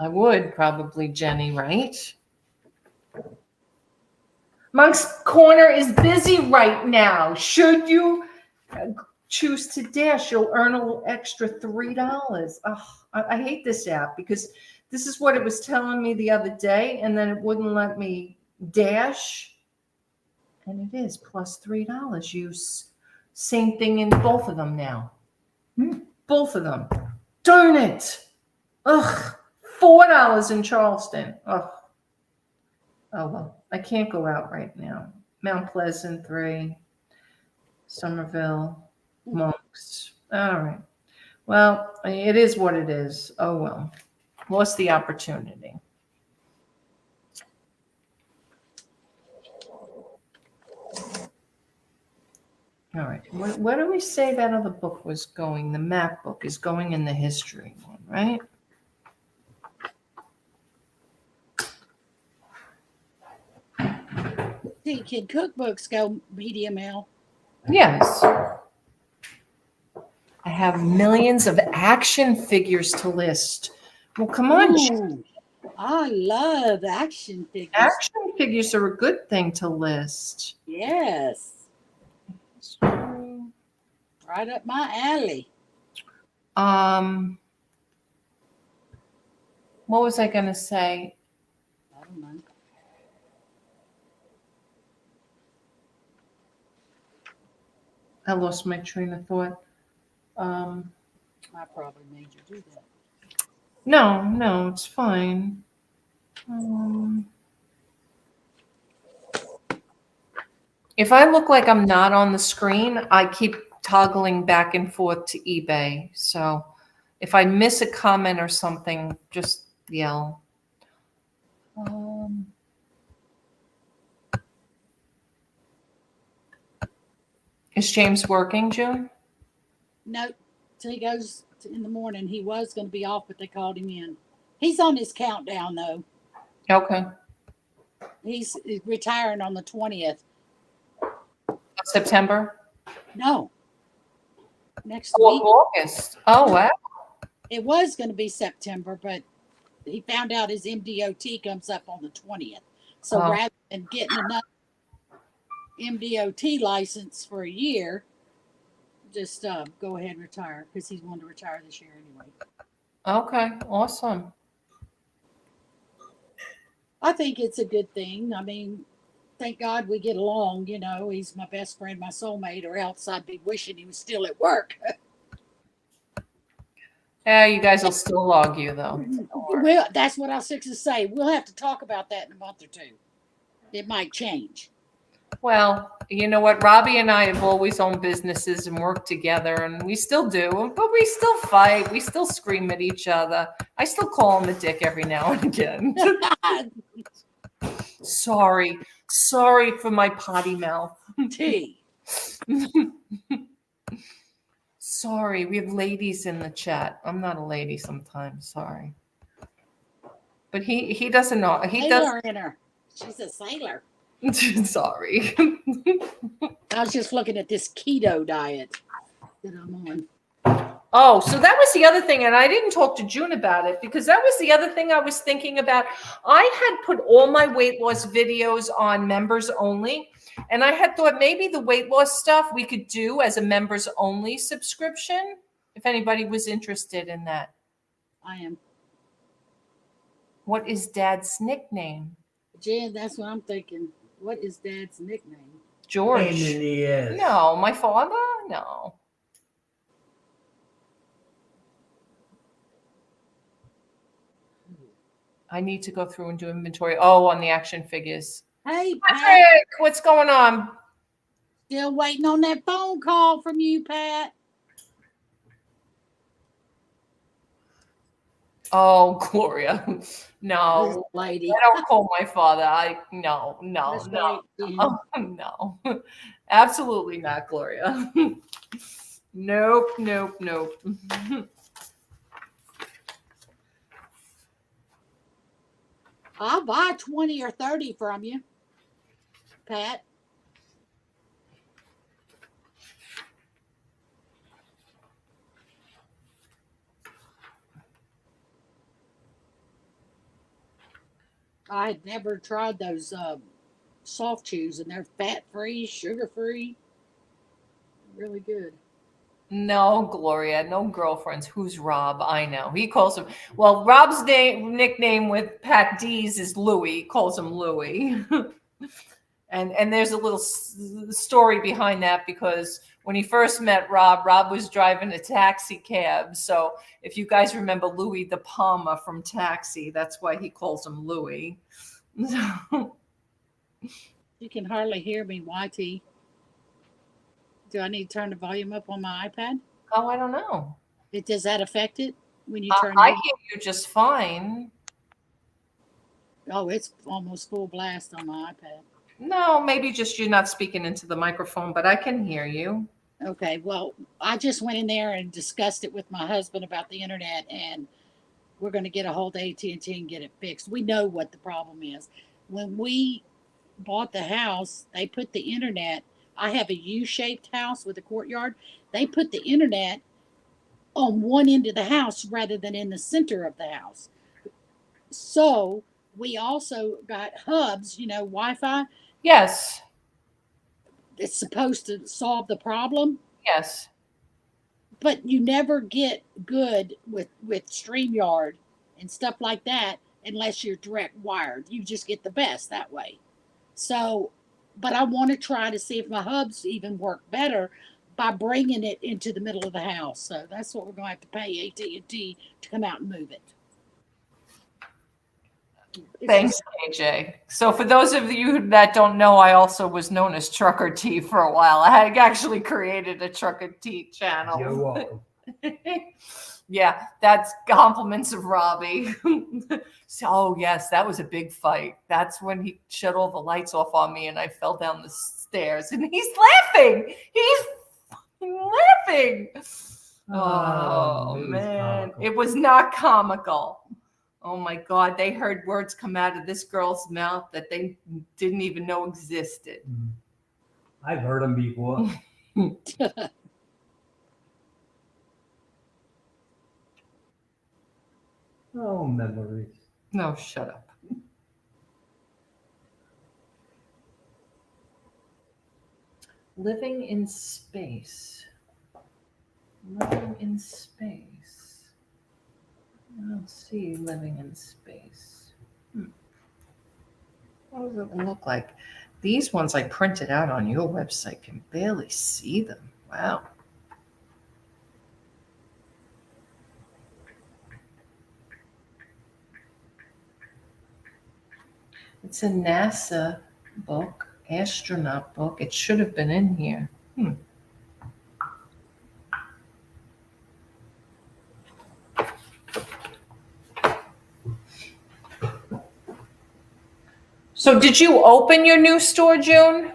I would probably, Jenny, right? Monk's Corner is busy right now. Should you choose to dash, you'll earn a little extra $3. Oh, I hate this app because this is what it was telling me the other day, and then it wouldn't let me dash. And it is plus $3. Use same thing in both of them now. Both of them. Darn it. Ugh. $4 in Charleston. Ugh. Oh, well, I can't go out right now. Mount Pleasant, 3. Summerville, Monks. All right. Well, it is what it is. Oh, well. Lost the opportunity. All right. Where do we say that other book was going? The map book is going in the history one, right? See, kid cookbooks go medium L. Yes. I have millions of action figures to list. Well, come on. Ooh, I love action figures. Action figures are a good thing to list. Yes. Right up my alley. What was I going to say? I don't know. I lost my train of thought. I probably made you do that. No, it's fine. If I look like I'm not on the screen, I keep toggling back and forth to eBay. So if I miss a comment or something, just yell. Is James working, June? No, till he goes in the morning. He was going to be off, but they called him in. He's on his countdown, though. Okay. He's retiring on the 20th. September? No. Next Oh, week. August. Oh, wow. It was going to be September, but he found out his MDOT comes up on the 20th. So rather than getting another MDOT license for a year, just go ahead and retire because he's wanting to retire this year anyway. Okay, awesome. I think it's a good thing. I mean, thank God we get along. You know, he's my best friend, my soulmate, or else I'd be wishing he was still at work. Yeah, you guys will still argue, though. That's what I was fixing to say. We'll have to talk about that in a month or two. It might change. Well, you know what? Robbie and I have always owned businesses and worked together, and we still do, but we still fight. We still scream at each other. I still call him a dick every now and again. Sorry for my potty mouth. T. Sorry, we have ladies in the chat. I'm not a lady sometimes. Sorry, but he doesn't know. He does. Sailor in her. She's a sailor. Sorry. I was just looking at this keto diet that I'm on. Oh, so that was the other thing, and I didn't talk to June about it because that was the other thing I was thinking about. I had put all my weight loss videos on members only, and I had thought maybe the weight loss stuff we could do as a members only subscription, if anybody was interested in that. I am. What is Dad's nickname? Jen, that's what I'm thinking. What is Dad's nickname? George. Pain in the ass. No, my father? No. I need to go through and do inventory. Oh, on the action figures. Hey, Pat. Patrick, what's going on? Still waiting on that phone call from you, Pat. Oh, Gloria. No. This lady. I don't call my father. No. That's right, Jen. Oh, no. Absolutely not, Gloria. Nope. I'll buy 20 or 30 from you, Pat. I had never tried those soft chews, and they're fat-free, sugar-free. Really good. No, Gloria, no girlfriends. Who's Rob? I know. He calls him, well, Rob's nickname with Pat D's is Louie. He calls him Louie. And there's a little story behind that because when he first met Rob was driving a taxi cab. So if you guys remember Louis De Palma from Taxi, that's why he calls him Louie. You can hardly hear me, YT. Do I need to turn the volume up on my iPad? Oh, I don't know. Does that affect it when you turn I it? hear you just fine. Oh, it's almost full blast on my iPad. No, maybe just you're not speaking into the microphone, but I can hear you. Okay, well, I just went in there and discussed it with my husband about the internet, and we're going to get a hold of AT&T and get it fixed. We know what the problem is. When we bought the house, they put the internet. I have a U-shaped house with a courtyard. They put the internet on one end of the house rather than in the center of the house. So we also got hubs, Wi-Fi. Yes. It's supposed to solve the problem. Yes. But you never get good with StreamYard and stuff like that unless you're direct wired. You just get the best that way. So, but I want to try to see if my hubs even work better by bringing it into the middle of the house. So that's what we're going to have to pay AT&T to come out and move it. Thanks, KJ. So for those of you that don't know, I also was known as Trucker T for a while. I had actually created a Trucker T channel. You're welcome. Yeah, that's compliments of Robbie. So, oh, yes, that was a big fight. That's when he shut all the lights off on me and I fell down the stairs. And he's laughing. He's fucking laughing. Oh, man. It was not comical. Oh, my God. They heard words come out of this girl's mouth that they didn't even know existed. I've heard them before. Oh, memories. No, shut up. Living in space. Living in space. I don't see living in space. What does it look like? These ones I printed out on your website can barely see them. Wow. It's a NASA book, astronaut book. It should have been in here. So did you open your new store, June?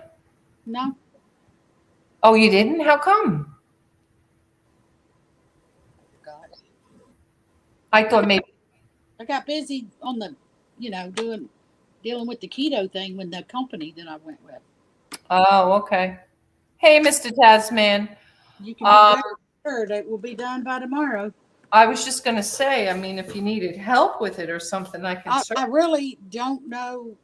No, Oh, you didn't? How come? God. I thought maybe. I got busy on the, dealing with the keto thing when the company that I went with. Oh, okay. Hey, Mr. Tasman. You can be Um, rest assured it will be done by tomorrow. I was just gonna say, I mean, if you needed help with it or something, I can I really don't know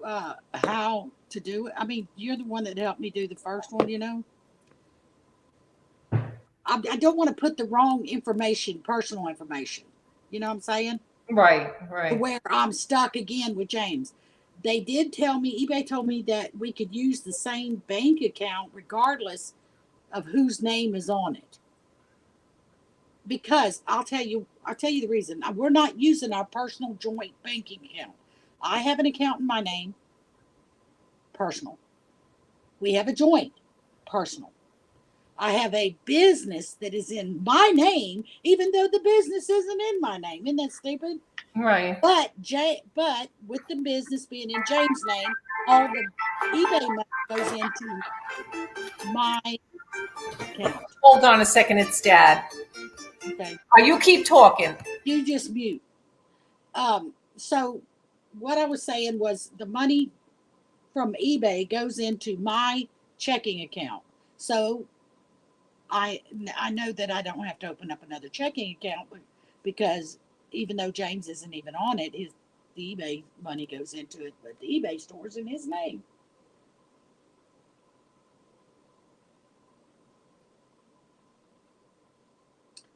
how to do it. I mean, you're the one that helped me do the first one, I don't want to put the wrong information, personal information. You know what I'm saying? Right, To right. where I'm stuck again with James. They did tell me, eBay told me that we could use the same bank account regardless of whose name is on it. Because I'll tell you the reason. We're not using our personal joint banking account. I have an account in my name, personal. We have a joint, personal. I have a business that is in my name, even though the business isn't in my name. Isn't that stupid? Right. But with the business being in James' name, all the eBay money goes into my account. Hold on a second, it's Dad. Okay. You keep talking. You just mute. So what I was saying was the money from eBay goes into my checking account. So I know that I don't have to open up another checking account because even though James isn't even on it, the eBay money goes into it, but the eBay store's in his name.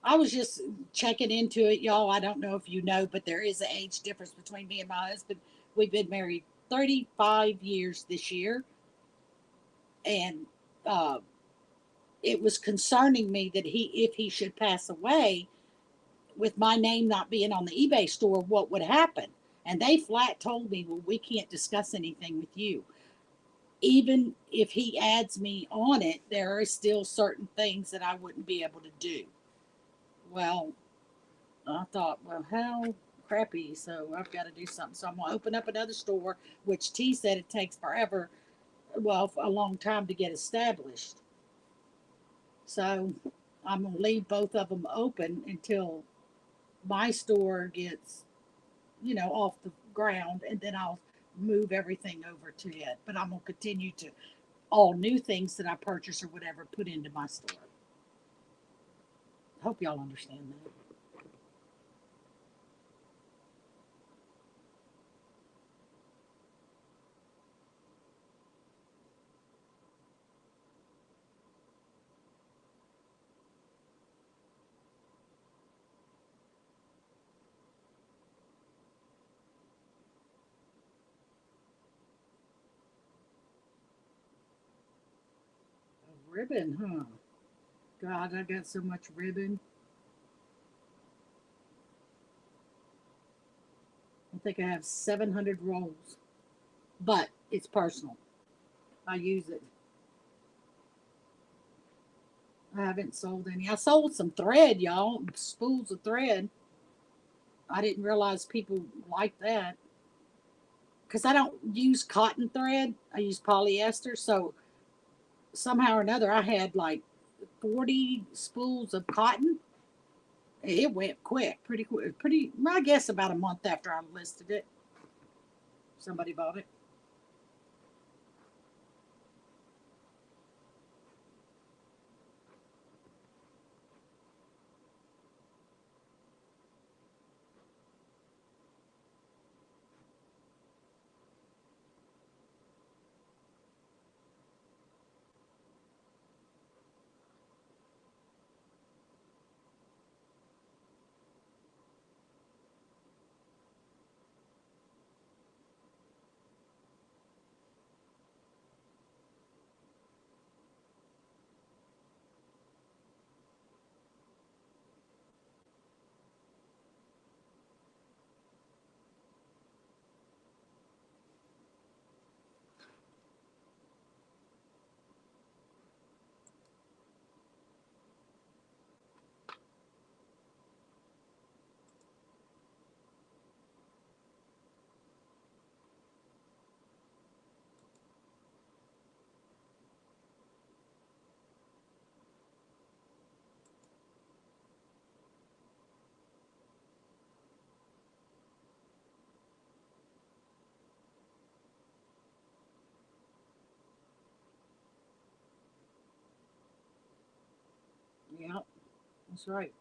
I was just checking into it, y'all. I don't know if you know, but there is an age difference between me and my husband. We've been married 35 years this year, and uh, it was concerning me that if he should pass away, with my name not being on the eBay store, what would happen? And they flat told me, well, we can't discuss anything with you. Even if he adds me on it, there are still certain things that I wouldn't be able to do. Well, I thought, well, how crappy. So I've got to do something. So I'm going to open up another store, which T said it takes forever, well, a long time to get established. So I'm going to leave both of them open until my store gets, off the ground, and then I'll move everything over to it. But I'm going to continue to all new things that I purchase or whatever put into my store. Hope y'all understand that. A ribbon, huh? God, I got so much ribbon. I think I have 700 rolls, but it's personal. I use it. I haven't sold any. I sold some thread, y'all, spools of thread. I didn't realize people like that because I don't use cotton thread. I use polyester. So somehow or another, I had like 40 spools of cotton. It went quick, pretty quick, I guess about a month after I listed it, somebody bought it. Yeah, that's right.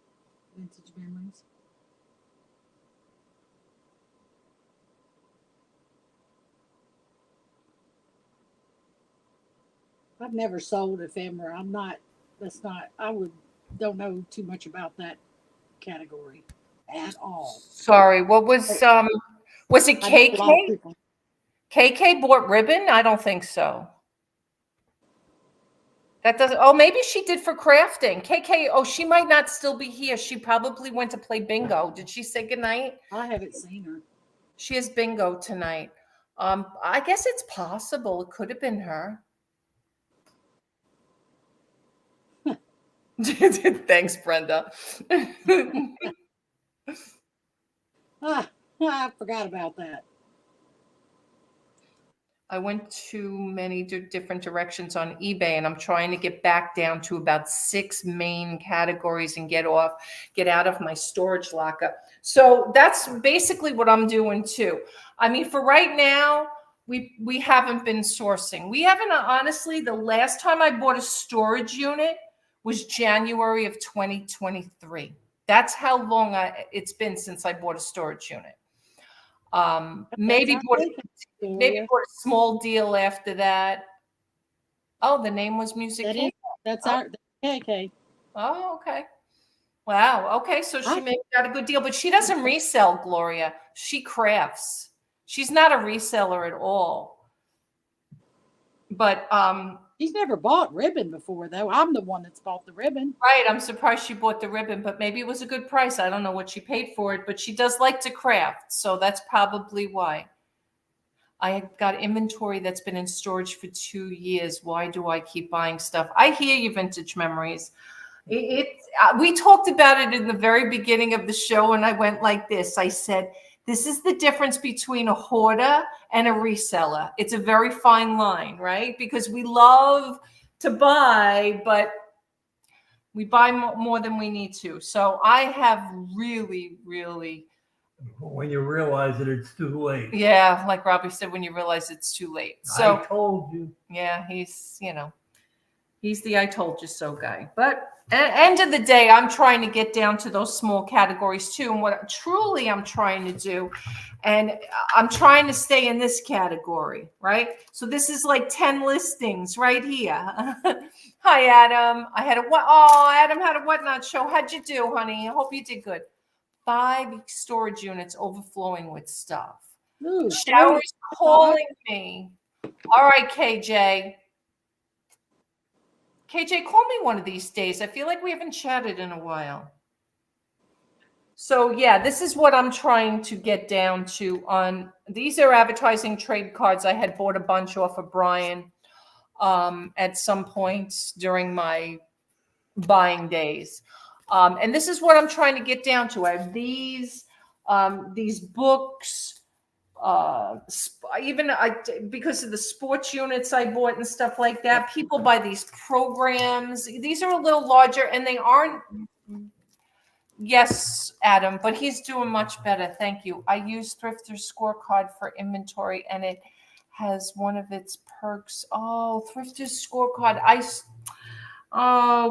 Vintage memories. I've never sold ephemera. I'm not. That's not. I would don't know too much about that category at all. Sorry, But was it I know a lot of KK? people. KK bought ribbon? I don't think so. That doesn't, oh, maybe she did for crafting. KK, oh, she might not still be here. She probably went to play bingo. Did she say goodnight? I haven't seen her. She has bingo tonight. I guess it's possible. It could have been her. Thanks, Brenda. Ah, I forgot about that. I went too many different directions on eBay, and I'm trying to get back down to about 6 main categories and get out of my storage lockup. So that's basically what I'm doing too. I mean, for right now, we haven't been sourcing. We haven't, honestly, the last time I bought a storage unit was January of 2023. That's how long it's been since I bought a storage unit. Maybe I'm bought thinking, maybe Gloria. for a small deal after that. Oh, the name was Music That is, Cake. that's Oh. our KK. Oh, okay. Wow. Okay, so she I- maybe got a good deal, but she doesn't resell, Gloria. She crafts. She's not a reseller at all. But She's never bought ribbon before, though. I'm the one that's bought the ribbon. right, I'm surprised she bought the ribbon, but maybe it was a good price. I don't know what she paid for it, but she does like to craft, so that's probably why. I got inventory that's been in storage for 2 years. Why do I keep buying stuff? I hear you, Vintage Memories. We talked about it in the very beginning of the show, and I went like this. I said, this is the difference between a hoarder and a reseller. It's a very fine line, right? Because we love to buy, but we buy more than we need to. So I have really, really... When you realize that it's too late. Yeah, like Robbie said, when you realize it's too late. So I told you. yeah, he's the I told you so guy. But at the end of the day, I'm trying to get down to those small categories too. And what truly I'm trying to do, and I'm trying to stay in this category, right? So this is like 10 listings right here. Hi, Adam. Adam had a whatnot show. How'd you do, honey? I hope you did good. 5 storage units overflowing with stuff. Ooh, Shower's calling me. All right, KJ. KJ, call me one of these days. I feel like we haven't chatted in a while. So yeah, this is what I'm trying to get down to on. These are advertising trade cards. I had bought a bunch off of Brian at some point during my buying days. And this is what I'm trying to get down to. I have these books, because of the sports units I bought and stuff like that. People buy these programs. These are a little larger, and they aren't. Yes, Adam, but he's doing much better. Thank you. I use Thrifter's scorecard for inventory, and it has one of its perks. Oh, Thrifter's scorecard.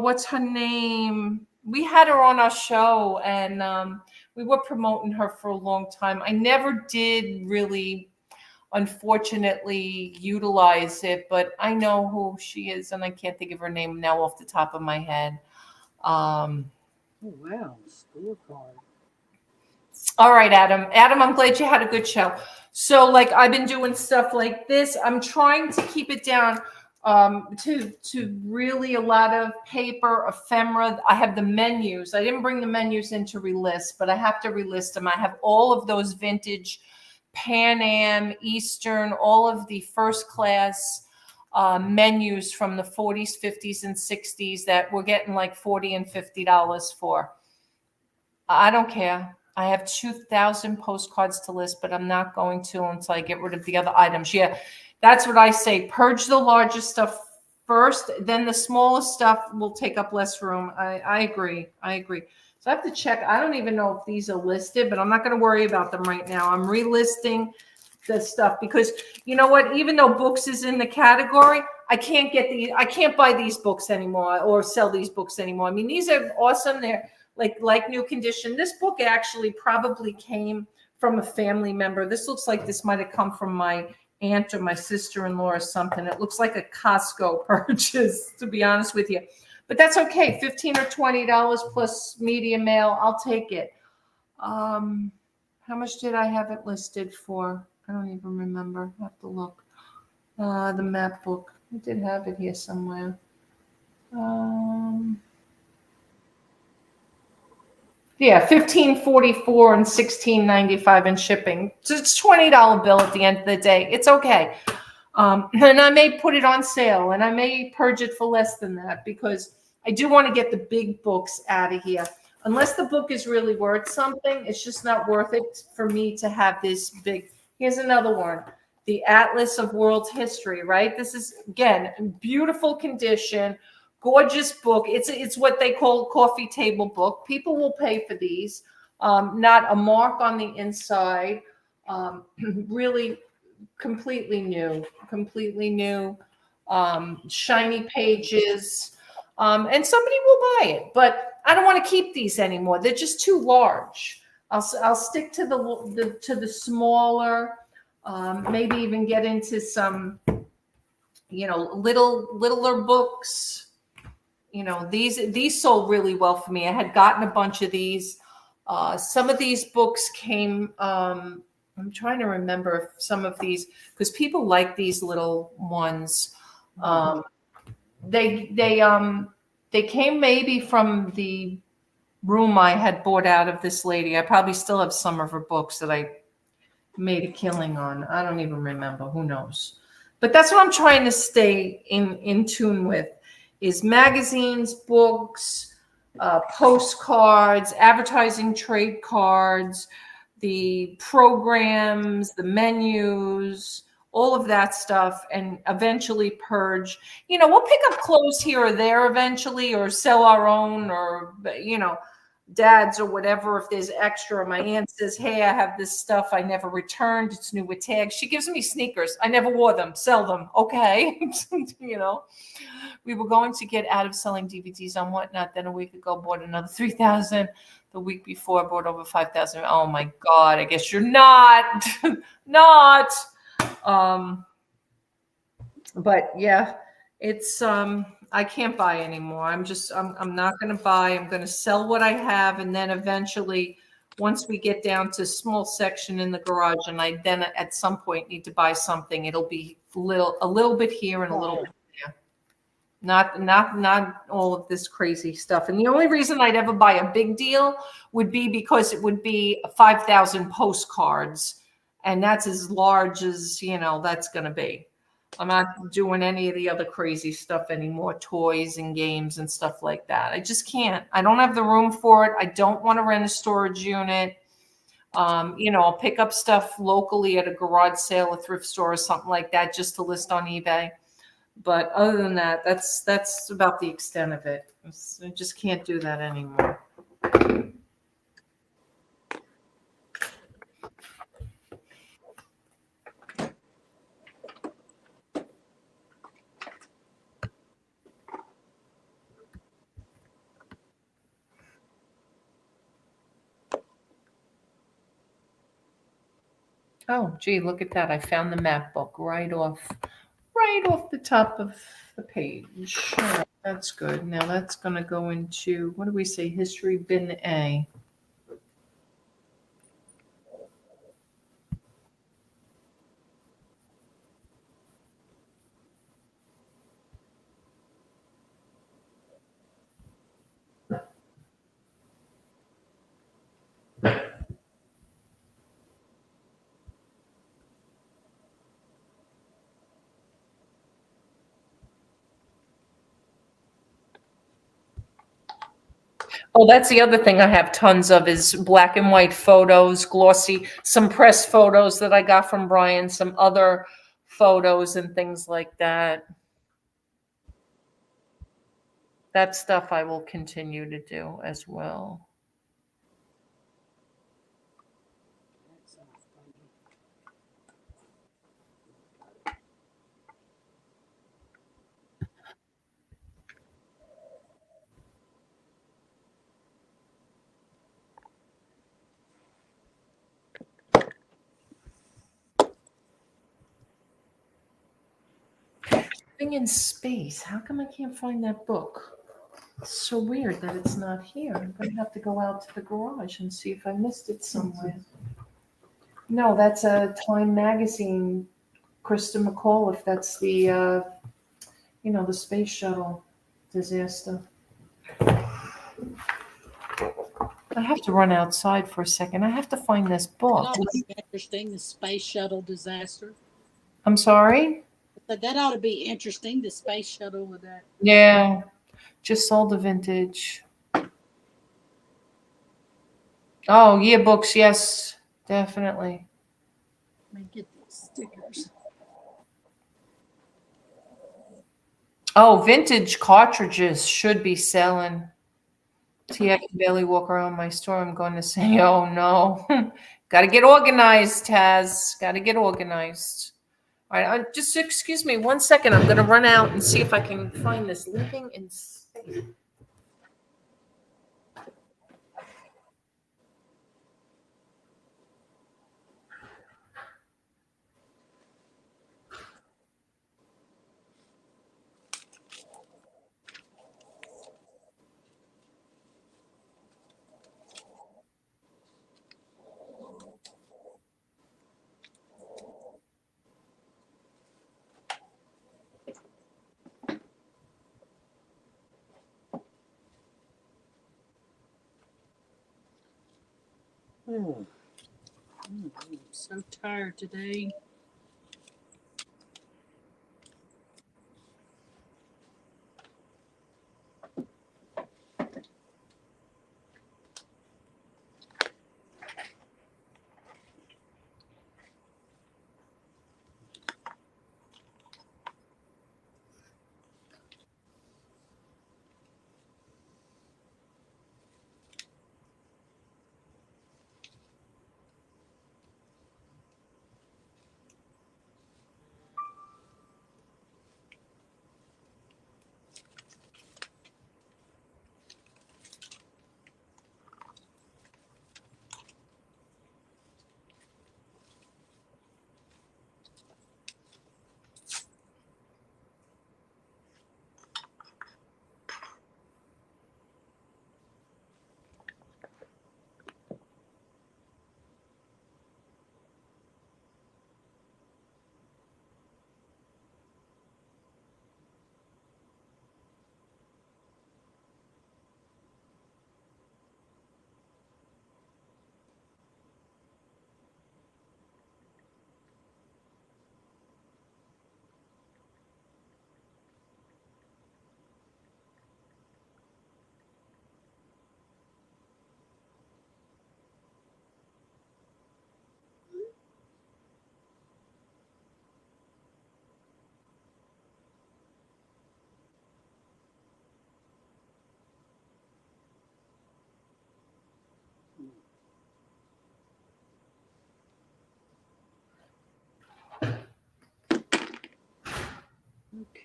What's her name? We had her on our show, and we were promoting her for a long time. I never did really, unfortunately, utilize it, but I know who she is, and I can't think of her name now off the top of my head. Oh, wow. Scorecard. All right, Adam. Adam, I'm glad you had a good show. So, like, I've been doing stuff like this. I'm trying to keep it down to really a lot of paper, ephemera. I have the menus. I didn't bring the menus in to relist, but I have to relist them. I have all of those vintage Pan Am, Eastern, all of the first class menus from the 40s, 50s, and 60s that we're getting like $40 and $50 for. I don't care. I have 2,000 postcards to list, but I'm not going to until I get rid of the other items. Yeah, that's what I say. Purge the largest stuff first, then the smallest stuff will take up less room. I agree. So I have to check. I don't even know if these are listed, but I'm not going to worry about them right now. I'm relisting the stuff, because you know what? Even though books is in the category, I can't buy these books anymore or sell these books anymore. I mean, these are awesome. They're like new condition. This book actually probably came from a family member. This looks like this might have come from my aunt or my sister-in-law or something. It looks like a Costco purchase, to be honest with you. But that's okay. $15 or $20 plus media mail. I'll take it. How much did I have it listed for? I don't even remember. I have to look. The map book. I did have it here somewhere. Yeah, $15.44 and $16.95 in shipping. So it's $20 bill at the end of the day. It's okay. And I may put it on sale, and I may purge it for less than that, because I do want to get the big books out of here. Unless the book is really worth something, it's just not worth it for me to have this big. Here's another one. The Atlas of World History, right? This is, again, in beautiful condition, gorgeous book. It's what they call coffee table book. People will pay for these. Not a mark on the inside. Really completely new, shiny pages. And somebody will buy it, but I don't want to keep these anymore. They're just too large. I'll stick to the smaller. Maybe even get into some, littler books. These sold really well for me. I had gotten a bunch of these. Some of these books came. I'm trying to remember if some of these, because people like these little ones. They came maybe from the room I had bought out of this lady. I probably still have some of her books that I made a killing on. I don't even remember. Who knows? But that's what I'm trying to stay in tune with, is magazines, books, postcards, advertising trade cards, the programs, the menus, all of that stuff, and eventually purge. We'll pick up clothes here or there eventually, or sell our own, or, dad's or whatever, if there's extra. My aunt says, hey, I have this stuff I never returned. It's new with tags. She gives me sneakers. I never wore them. Sell them. Okay. We were going to get out of selling DVDs on Whatnot. Then a week ago, bought another 3,000. The week before, I bought over 5,000. Oh my God. I guess you're not. Not. But yeah, it's, I can't buy anymore. I'm not going to buy. I'm going to sell what I have. And then eventually, once we get down to a small section in the garage, and I then at some point need to buy something, it'll be a little bit here and a little bit there. Not all of this crazy stuff. And the only reason I'd ever buy a big deal would be because it would be 5,000 postcards. And that's as large as, that's going to be. I'm not doing any of the other crazy stuff anymore, toys and games and stuff like that. I just can't. I don't have the room for it. I don't want to rent a storage unit. I'll pick up stuff locally at a garage sale, a thrift store, or something like that, just to list on eBay. But other than that, that's about the extent of it. I just can't do that anymore. Oh, gee, look at that. I found the map book right off the top of the page. All right, that's good. Now that's going to go into, what do we say, History Bin A. Oh, that's the other thing I have tons of is black and white photos, glossy, some press photos that I got from Brian, some other photos and things like that. That stuff I will continue to do as well. Living in Space. How come I can't find that book? It's so weird that it's not here. I'm going to have to go out to the garage and see if I missed it somewhere. No, that's a Time magazine, Krista McCall, if that's the, the space shuttle disaster. I have to run outside for a second. I have to find this That book. ought to be interesting, the space shuttle disaster. I'm sorry? But that ought to be interesting, the space shuttle with that. Yeah, just sold the vintage. Oh, yearbooks, yes, definitely. Let me get these stickers. Oh, vintage cartridges should be selling. See, I can barely walk around my store. I'm going to say, oh no. Got to get organized, Taz. Got to get organized. All right, just excuse me 1 second. I'm going to run out and see if I can find this Living in Space. I'm so tired today.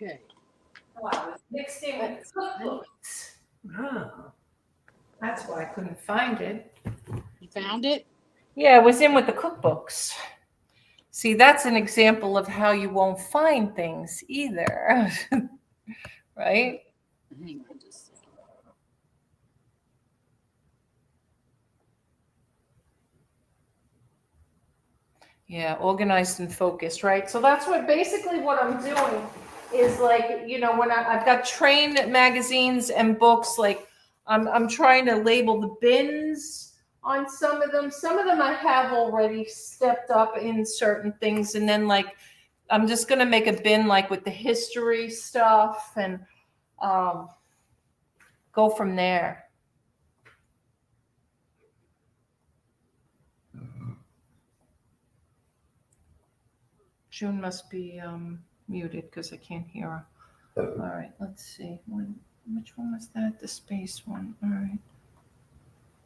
Okay. Wow, it's mixed in with cookbooks. That's why I couldn't find it. You found it? Yeah, it was in with the cookbooks. See, that's an example of how you won't find things either. Right? Hang on just a second. Yeah, organized and focused, right? So that's what basically what I'm doing is like, when I've got train magazines and books, like I'm trying to label the bins on some of them. Some of them I have already stepped up in certain things, and then like I'm just gonna make a bin like with the history stuff and go from there. June must be muted because I can't hear her. All right, let's see. Which one was that? The space one. All right.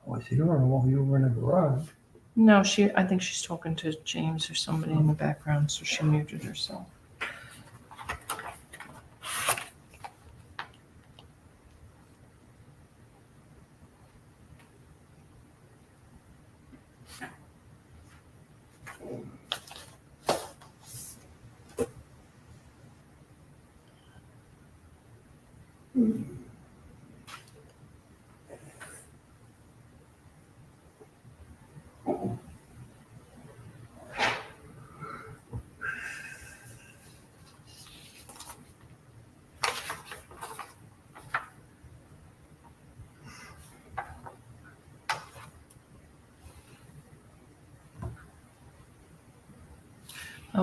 Oh, I see her while you were in the garage. No, I think she's talking to James or somebody in the background, so she muted herself. Oh,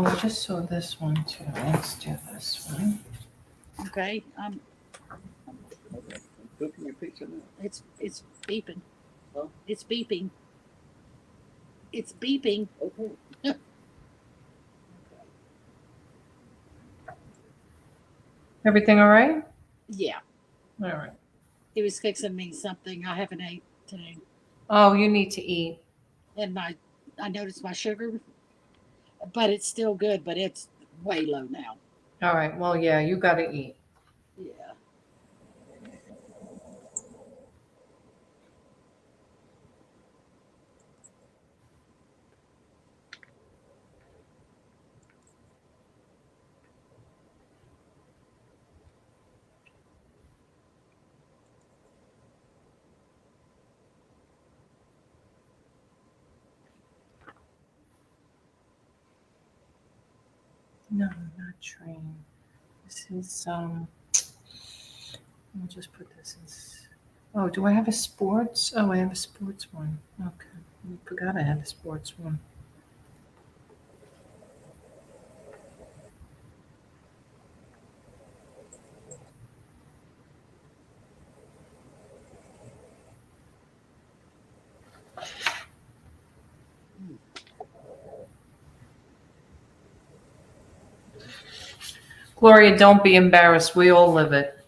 I just saw this one too. Let's do this one. Okay. Cooking your pizza now. It's beeping. Huh? It's beeping. It's beeping. Okay. Everything all right? Yeah. All right. He was fixing me something I haven't ate today. Oh, you need to eat. And I noticed my sugar, but it's still good, but it's way low now. All right. Well, yeah, you got to eat. Yeah. No, not train. This is I'll just put this in. Oh, do I have a sports? Oh, I have a sports one. Okay. I forgot I had a sports one. Gloria, don't be embarrassed. We all live it.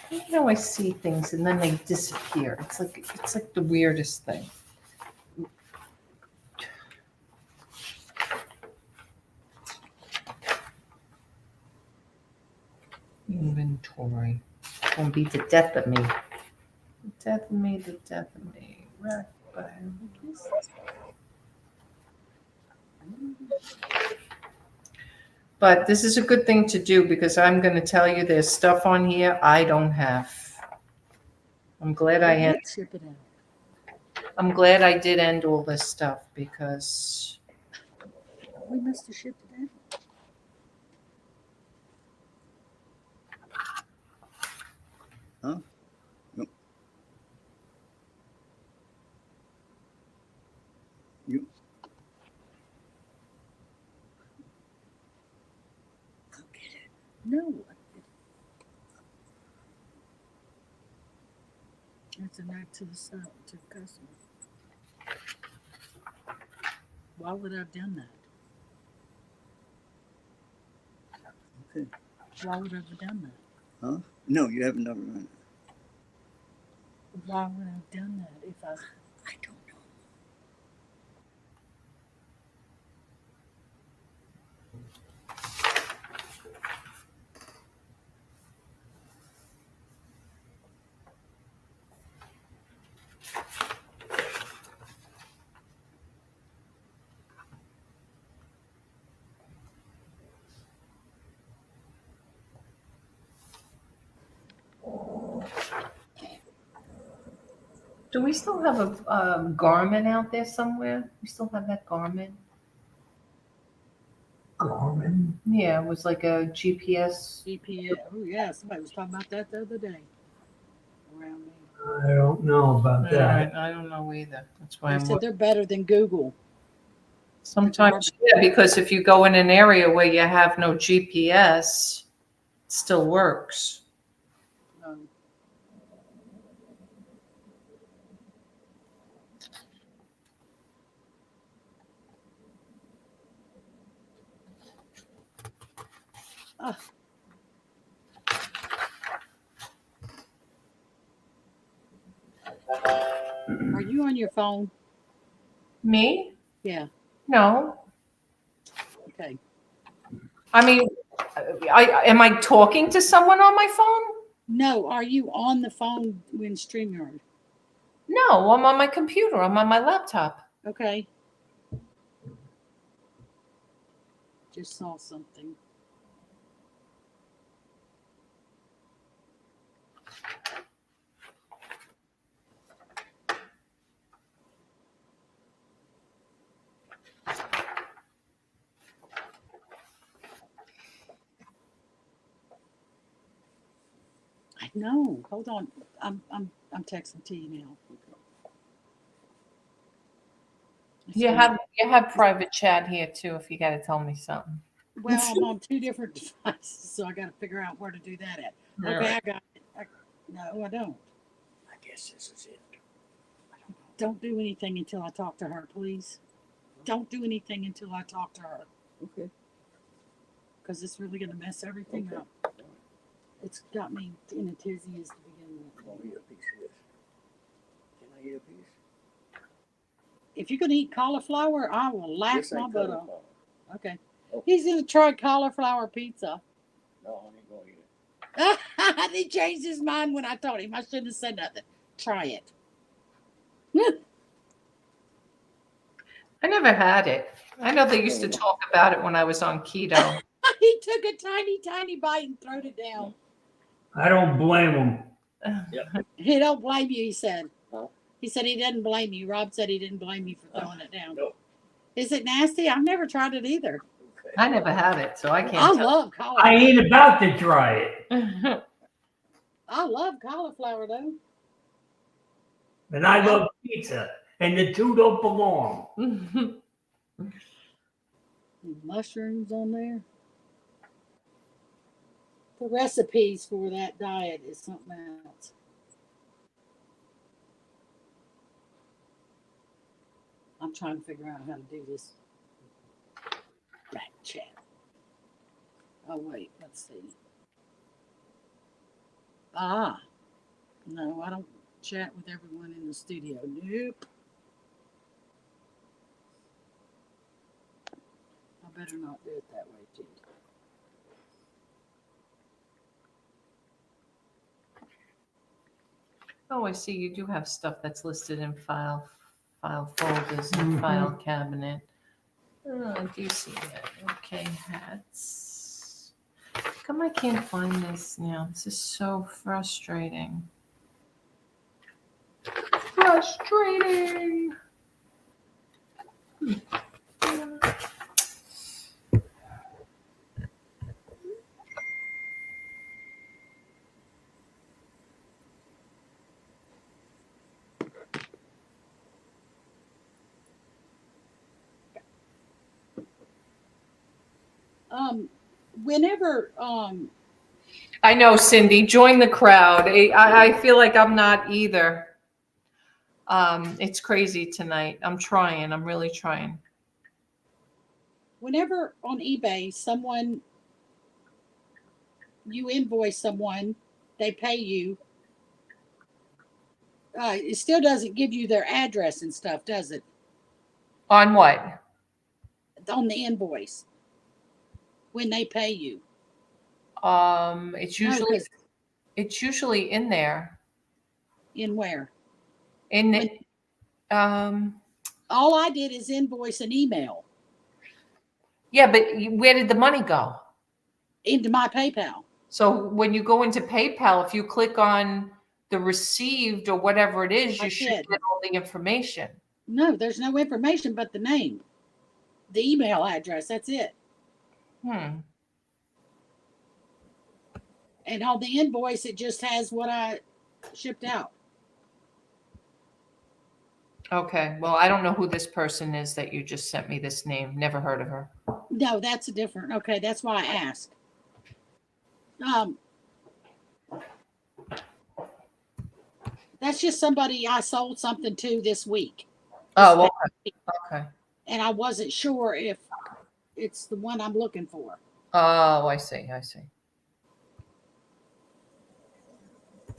You know, I see things and then they disappear. It's like the weirdest thing. Inventory. Won't be the death of me. The death of me, the death of me. Right. But this is a good thing to do because I'm going to tell you there's stuff on here I don't have. I'm glad I am. Ship it out. I'm glad I did end all this stuff because We must have shipped it out. Huh? Nope. You. Go get it. No. That's a note to the side to the customer. Why would I have done that? Okay. Why would I have done that? Huh? No, you haven't done it right. Why would I have done that if I don't know. do we still have a garment out there somewhere? We still have that garment? Garmin. Yeah, it was like a GPS. GPS. Oh yeah, somebody was talking about that the other day. Around me. I don't know about that. I don't know either. That's why They I'm. said they're better than Google. Sometimes, yeah, because if you go in an area where you have no GPS, it still works. Um, Are you on your phone? Me? Yeah. No. Okay. I mean, am I talking to someone on my phone? No, are you on the phone when StreamYard? No, I'm on my computer. I'm on my laptop. Okay. Just saw something. I know. Hold on. I'm texting to you now. You have private chat here too if you got to tell me something. Well, I'm on 2 different devices, so I got to figure out where to do that at. All Okay, right. I got it. No, I don't. I guess this is it. Don't do anything until I talk to her, please. Don't do anything until I talk to her, Okay. because it's really going to mess everything Okay. up. It's got me in a tizzy as to begin with. I'll eat a piece of this. Can I eat a piece? If you're going to eat cauliflower, I will laugh This my ain't butt off. cauliflower. Okay. Okay. He's going to try cauliflower pizza. No, I ain't gonna eat it. He changed his mind when I told him. I shouldn't have said nothing. Try it. I never had it. I know they used to talk about it when I was on keto. He took a tiny, tiny bite and threw it down. I don't blame him. He don't blame you, he said. Huh? He said he didn't blame you. Rob said he didn't blame you for throwing it down. No. Is it nasty? I've never tried it either. Okay. I never had it, so I I can't tell. love I cauliflower. ain't about to try it. I love cauliflower though. And I love pizza. And the two don't belong. Mushrooms on there. The recipes for that diet is something else. I'm trying to figure out how to do this back chat. Oh wait, let's see. No, I don't chat with everyone in the studio. Nope. I better not do it that way, too. Oh, I see. You do have stuff that's listed in file folders and file cabinet. Oh, I do see that. Okay, hats. How come I can't find this now? This is so frustrating. Frustrating. Whenever I know, Cindy. Join the crowd. I feel like I'm not either. It's crazy tonight. I'm trying. I'm really trying. whenever on eBay you invoice someone, they pay you. It still doesn't give you their address and stuff, does it? On what? On the invoice when they pay you. It's No, usually 'cause it's usually in there. in where? In When- all I did is invoice an email yeah, but where did the money go? into my PayPal. So when you go into PayPal, if you click on the received or whatever it is, I you should did. get all the information. No, there's no information but the name, the email address. That's it. And on the invoice, it just has what I shipped out. Okay. Well, I don't know who this person is that you just sent me this name. Never heard of her. No, that's a different. Okay, that's why I asked. That's just somebody I sold something to this week. Oh, okay. Okay. And I wasn't sure if it's the one I'm looking for. Oh, I see. I see.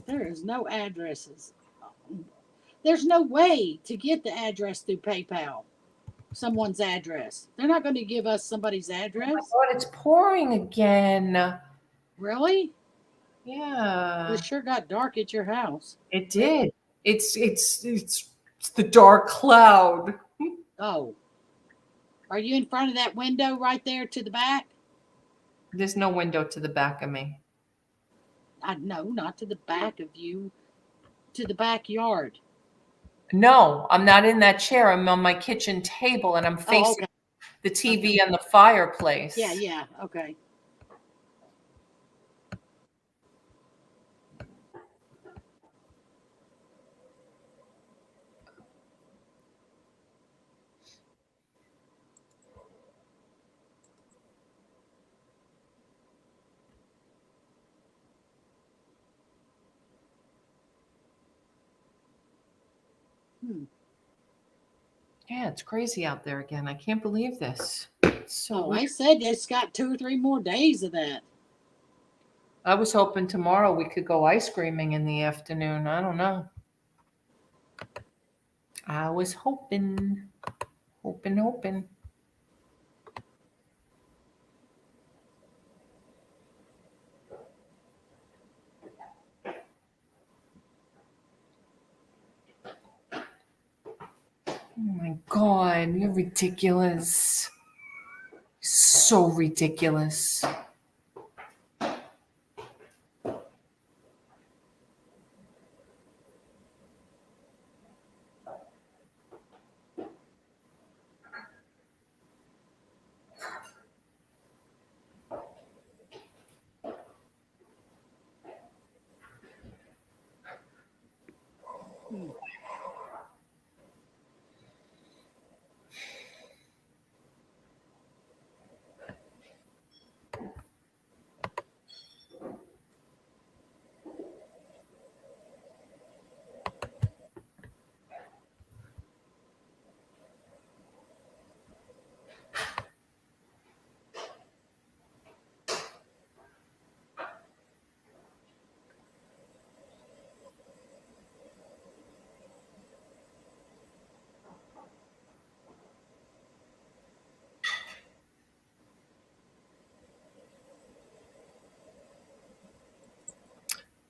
There is no addresses. There's no way to get the address through PayPal. Someone's address. They're not going to give us somebody's address. God, it's pouring again. Really? Yeah. It sure got dark at your house. It did. It's the dark cloud. Oh. Are you in front of that window right there to the back? There's no window to the back of me. I no, not to the back of you, to the backyard. No, I'm not in that chair. I'm on my kitchen table and I'm Oh, facing okay. the TV and the fireplace. Yeah, yeah, okay. Yeah, it's crazy out there again. I can't believe this. It's so Oh, weird. I said it's got 2 or 3 more days of that. I was hoping tomorrow we could go ice creaming in the afternoon. I don't know. I was hoping. Oh my God, you're ridiculous. So ridiculous.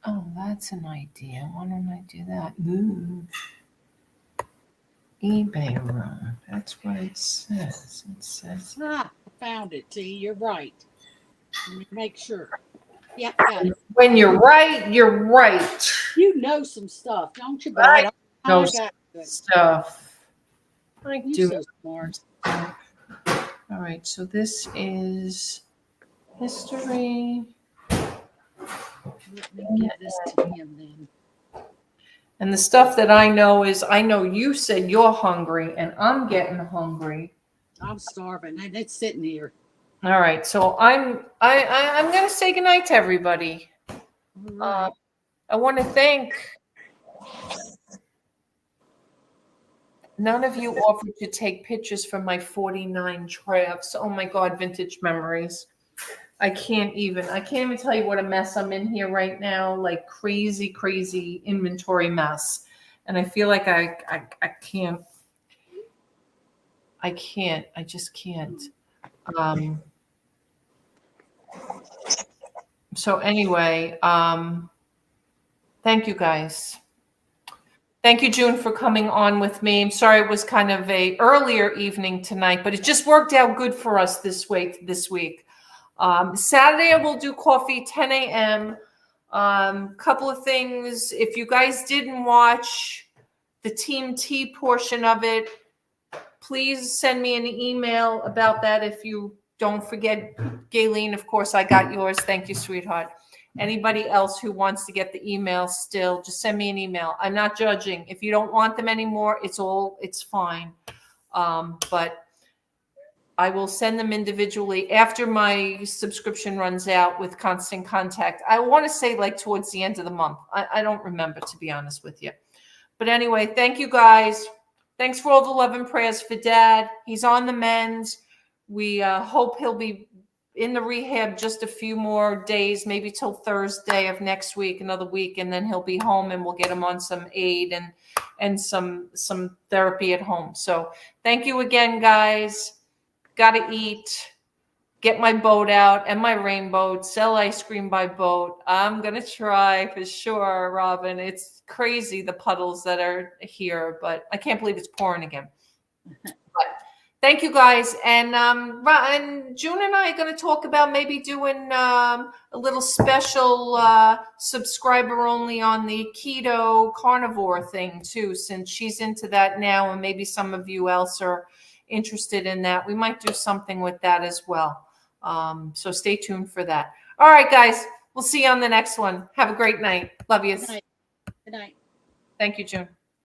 Oh, that's an idea. Why don't I do that? Ooh. eBay room. That's what it says. It says Ah, I found it. See, you're right. Let me make sure. Yep, got it. when you're right, you're right. You know some stuff, don't you, I bud? know I got it. stuff. I You're do. so smart. All right, so this is history. Let me give this to him then. And the stuff that I know is I know you said you're hungry and I'm getting hungry. I'm starving, and it's sitting here. All right, so I'm gonna say goodnight to everybody. All right. I want to thank. None of you offered to take pictures from my 49 drafts. Oh my God, vintage memories. I can't even tell you what a mess I'm in here right now. Like crazy inventory mess. And I feel like I can't. I just can't. So anyway, thank you guys. Thank you, June, for coming on with me. I'm sorry it was kind of a earlier evening tonight, but it just worked out good for us this week. Saturday, I will do coffee 10 a.m. Couple of things. If you guys didn't watch the Team Tea portion of it, please send me an email about that. If you don't forget, Gayleen, of course, I got yours. Thank you, sweetheart. Anybody else who wants to get the email still, just send me an email. I'm not judging. If you don't want them anymore, it's fine. But I will send them individually after my subscription runs out with Constant Contact. I want to say like towards the end of the month. I don't remember, to be honest with you. But anyway, thank you guys. Thanks for all the love and prayers for Dad. He's on the mend. We hope he'll be in the rehab just a few more days, maybe till Thursday of next week, another week, and then he'll be home and we'll get him on some aid and some therapy at home. So thank you again, guys. Gotta eat. Get my boat out and my rainboat, sell ice cream by boat. I'm going to try for sure, Robin. It's crazy, the puddles that are here, but I can't believe it's pouring again. But Thank you guys. And June and I are going to talk about maybe doing a little special subscriber only on the keto carnivore thing too, since she's into that now, and maybe some of you else are interested in that. We might do something with that as well. So stay tuned for that. All right, guys. We'll see you on the next one. Have a great night. Love you. Good night. Good night. Thank you, June.